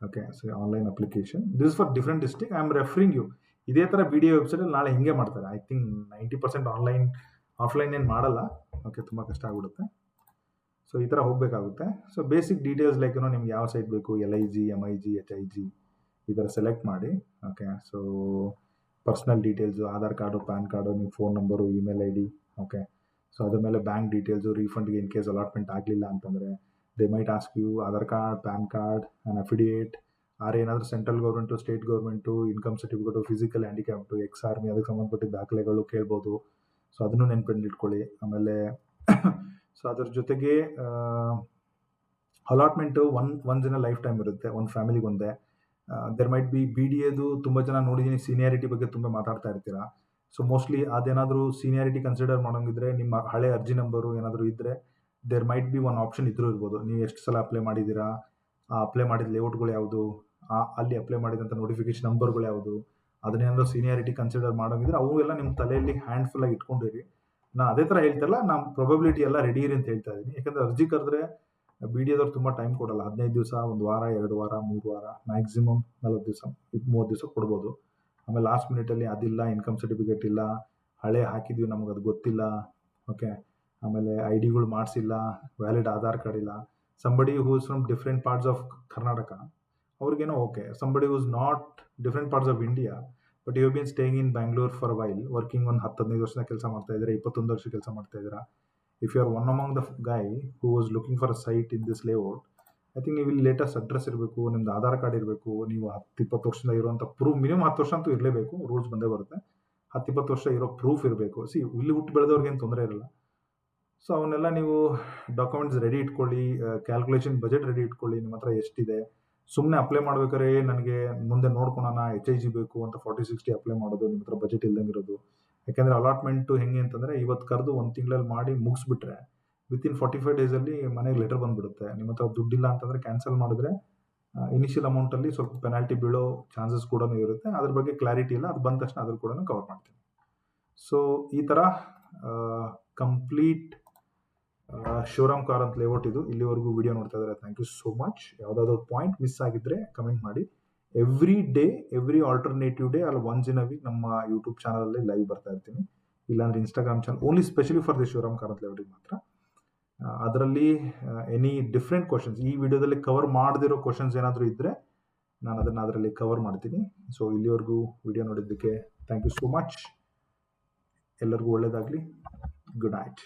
Okay, so online application, this for different district. I am referring you. ಇದೇ ಥರ BDA ವೆಬ್ಸೈಟಲ್ಲಿ ನಾಳೆ ಹಿಂಗೆ ಮಾಡ್ತಾರೆ. ಐ ಥಿಂಕ್ 90% ಆಫ್ಲೈನ್ ಏನು ಮಾಡಲ್ಲ. ಓಕೆ, ತುಂಬ ಕಷ್ಟ ಆಗಿಬಿಡುತ್ತೆ. ಸೊ ಈ ಥರ ಹೋಗಬೇಕಾಗುತ್ತೆ. ಸೊ ಬೇಸಿಕ್ ಡೀಟೇಲ್ಸ್ ಲೈಕ್ ನಿಮ್ಗೆ ಯಾವ ಸೈಟ್ ಬೇಕು, LIG MIG HIG ಈ ಥರ ಸೆಲೆಕ್ಟ್ ಮಾಡಿ. Okay, so personal details, Aadhaar card, PAN card, ನಿಮ್ಮ phone number, email ID. Okay, so ಅದ್ರ ಮೇಲೆ ಬ್ಯಾಂಕ್ ಡೀಟೇಲ್ಸು, ರೀಫಂಡ್ಗೆ ಇನ್ ಕೇಸ್ ಅಲಾಟ್ಮೆಂಟ್ ಆಗಲಿಲ್ಲ ಅಂತಂದರೆ they might ask you Aadhaar card, PAN card, an affidavit, ಏನಾದರೂ central government, state government, income certificate, physical handicapped, army ಅದಕ್ಕೆ ಸಂಬಂಧಪಟ್ಟಿದ್ದ ದಾಖಲೆಗಳು ಕೇಳ್ಬೋದು. ಸೊ ಅದನ್ನು ನೆನ್ಪಿಂದ ಇಟ್ಕೊಳ್ಳಿ. ಆಮೇಲೆ ಸೊ ಅದ್ರ ಜೊತೆಗೆ allotment once in a life time ಇರುತ್ತೆ, ಒಂದು ಫ್ಯಾಮಿಲಿಗೆ ಒಂದೇ. ದೇರ್ ಮೈಟ್ ಬಿ BDAದು ತುಂಬ ಜನ ನೋಡಿದ್ದೀನಿ, ಸೀನಿಯಾರಿಟಿ ಬಗ್ಗೆ ತುಂಬ ಮಾತಾಡ್ತಾ ಇರ್ತೀರಾ. ಸೊ ಮೋಸ್ಟ್ಲಿ ಅದೇನಾದರೂ ಸೀನಿಯಾರಿಟಿ ಕನ್ಸಿಡರ್ ಮಾಡೋಂಗಿದ್ರೆ ನಿಮ್ಮ ಹಳೆ ಅರ್ಜಿ ನಂಬರು ಏನಾದರೂ ಇದ್ದರೆ there might be one option ಇದ್ರೂ ಇರ್ಬೋದು. ನೀವು ಎಷ್ಟು ಸಲ ಅಪ್ಲೈ ಮಾಡಿದ್ದೀರಾ, ಅಪ್ಲೈ ಮಾಡಿದ ಲೇಔಟ್ಗಳು ಯಾವುದು, ಅಲ್ಲಿ ಅಪ್ಲೈ ಮಾಡಿದಂಥ ನೋಟಿಫಿಕೇಶನ್ ನಂಬರ್ಗಳು ಯಾವುದು, ಅದನ್ನೇನಾದರೂ ಸೀನಿಯಾರಿಟಿ ಕನ್ಸಿಡರ್ ಮಾಡೋಂಗಿದ್ರೆ ಅವು ಎಲ್ಲ ನಿಮ್ಮ ತಲೆಯಲ್ಲಿ ಹ್ಯಾಂಡ್ಫುಲ್ಲಾಗಿ ಇಟ್ಕೊಂಡಿರಿ. ನಾನು ಅದೇ ಥರ ಹೇಳ್ತಾರಲ್ಲ, ನಾನು ಪ್ರೊಬಬಿಲಿಟಿ ಎಲ್ಲ ರೆಡಿ ಇರಿ ಅಂತ ಹೇಳ್ತಾ ಇದ್ದೀನಿ. ಯಾಕಂದರೆ ಅರ್ಜಿ ಕರೆದ್ರೆ BDAದವ್ರು ತುಂಬ ಟೈಮ್ ಕೊಡಲ್ಲ. 15 ದಿವಸ, 1 ವಾರ, 2 ವಾರ, 3 ವಾರ, ಮ್ಯಾಕ್ಸಿಮಮ್ 40 ದಿವಸ, 30 ದಿವಸ ಕೊಡ್ಬೋದು. ಆಮೇಲೆ ಲಾಸ್ಟ್ ಮಿನಿಟಲ್ಲಿ ಅದಿಲ್ಲ, ಇನ್ಕಮ್ ಸರ್ಟಿಫಿಕೇಟ್ ಇಲ್ಲ, ಹಳೆ ಹಾಕಿದ್ವಿ ನಮಗೆ ಅದು ಗೊತ್ತಿಲ್ಲ. ಓಕೆ, ಆಮೇಲೆ IDಗಳು ಮಾಡಿಸಿಲ್ಲ, ವ್ಯಾಲಿಡ್ ಆಧಾರ್ ಕಾರ್ಡ್ ಇಲ್ಲ. Somebody who is from different parts of Karnataka ಅವ್ರಿಗೇನೋ okay. Somebody who is not different parts of India but you been staying in Bangalore for while, working ಒಂದು 10-15 ವರ್ಷದ ಕೆಲಸ ಮಾಡ್ತಾ ಇದ್ದೀರಾ, 21 ವರ್ಷ ಕೆಲಸ ಮಾಡ್ತಾ ಇದ್ದೀರಾ. If you are one among the guy who was looking for a site in this layout, I think ನೀವು ಇಲ್ಲಿ ಲೇಟೆಸ್ಟ್ ಅಡ್ರೆಸ್ ಇರಬೇಕು, ನಿಮ್ದು ಆಧಾರ್ ಕಾರ್ಡ್ ಇರಬೇಕು, ನೀವು 10-20 ವರ್ಷದಿಂದ ಇರುವಂಥ ಪ್ರೂಫ್, ಮಿನಿಮಮ್ 10 ವರ್ಷ ಅಂತೂ ಇರಲೇಬೇಕು, ರೂಲ್ಸ್ ಬಂದೇ ಬರುತ್ತೆ. 10-20 ವರ್ಷ ಇರೋ ಪ್ರೂಫ್ ಇರಬೇಕು. ಇಲ್ಲಿ ಹುಟ್ಟು ಬೆಳೆದವ್ರಿಗೇನು ತೊಂದರೆ ಇರಲ್ಲ. ಸೊ ಅವನ್ನೆಲ್ಲ ನೀವು ಡಾಕ್ಯುಮೆಂಟ್ಸ್ ರೆಡಿ ಇಟ್ಕೊಳ್ಳಿ, ಕ್ಯಾಲ್ಕುಲೇಷನ್ ಬಜೆಟ್ ರೆಡಿ ಇಟ್ಕೊಳ್ಳಿ, ನಿಮ್ಮ ಹತ್ರ ಎಷ್ಟಿದೆ. ಸುಮ್ಮನೆ ಅಪ್ಲೈ ಮಾಡ್ಬೇಕಾದ್ರೆ ನನಗೆ ಮುಂದೆ ನೋಡ್ಕೊಳೋಣ HIG ಬೇಕು ಅಂತ 40-60 ಅಪ್ಲೈ ಮಾಡೋದು, ನಿಮ್ಮ ಹತ್ರ ಬಜೆಟ್ ಇಲ್ದಂಗೆ ಇರೋದು. ಯಾಕೆಂದರೆ ಅಲಾಟ್ಮೆಂಟು ಹೆಂಗೆ ಅಂತಂದರೆ, ಇವತ್ತು ಕರೆದು 1 ತಿಂಗಳಲ್ಲಿ ಮಾಡಿ ಮುಗಿಸ್ಬಿಟ್ರೆ ವಿತಿನ್ 45 ಡೇಸಲ್ಲಿ ಮನೆಗೆ ಲೆಟರ್ ಬಂದುಬಿಡುತ್ತೆ. ನಿಮ್ಮ ಹತ್ರ ದುಡ್ಡಿಲ್ಲ ಅಂತಂದರೆ ಕ್ಯಾನ್ಸಲ್ ಮಾಡಿದ್ರೆ ಇನಿಷಿಯಲ್ ಅಮೌಂಟಲ್ಲಿ ಸ್ವಲ್ಪ ಪೆನಾಲ್ಟಿ ಬೀಳೋ ಚಾನ್ಸಸ್ ಕೂಡ ಇರುತ್ತೆ. ಅದ್ರ ಬಗ್ಗೆ ಕ್ಲಾರಿಟಿ ಇಲ್ಲ, ಅದು ಬಂದ ತಕ್ಷಣ ಅದ್ರ ಕೂಡ ಕವರ್ ಮಾಡ್ತೀನಿ. ಸೊ ಈ ಥರ ಕಂಪ್ಲೀಟ್ ಶಿವರಾಮ್ ಕಾರಂತ್ ಲೇಔಟ್ ಇದು. ಇಲ್ಲಿವರೆಗೂ ವಿಡಿಯೋ ನೋಡ್ತಾ ಇದ್ದಾರೆ, ಥ್ಯಾಂಕ್ ಯು ಸೋ ಮಚ್. ಯಾವುದಾದ್ರು ಪಾಯಿಂಟ್ ಮಿಸ್ ಆಗಿದ್ರೆ ಕಮೆಂಟ್ ಮಾಡಿ. ಎವ್ರಿ ಆಲ್ಟರ್ನೇಟಿವ್ ಡೇ ಅಲ್ಲಿ ಒನ್ಸ್ ಇನ್ ಅ ವೀಕ್ ನಮ್ಮ ಯೂಟ್ಯೂಬ್ ಚಾನಲಲ್ಲಿ ಲೈವ್ ಬರ್ತಾ ಇರ್ತೀನಿ. ಇಲ್ಲಾಂದ್ರೆ Instagram channel only specially for the Shivaram Karanth ಲೇಔಟಿಗೆ ಮಾತ್ರ. ಅದರಲ್ಲಿ ಎನಿ ಡಿಫ್ರೆಂಟ್ ಕ್ವಶನ್ಸ್ ಈ ವಿಡಿಯೋದಲ್ಲಿ ಕವರ್ ಮಾಡದಿರೋ ಕ್ವಶನ್ಸ್ ಏನಾದರೂ ಇದ್ದರೆ ನಾನು ಅದನ್ನು ಅದರಲ್ಲಿ ಕವರ್ ಮಾಡ್ತೀನಿ. ಸೊ ಇಲ್ಲಿವರೆಗೂ ವಿಡಿಯೋ ನೋಡಿದ್ದಕ್ಕೆ ಥ್ಯಾಂಕ್ ಯು ಸೋ ಮಚ್. ಎಲ್ಲರಿಗೂ ಒಳ್ಳೆಯದಾಗಲಿ. Good night.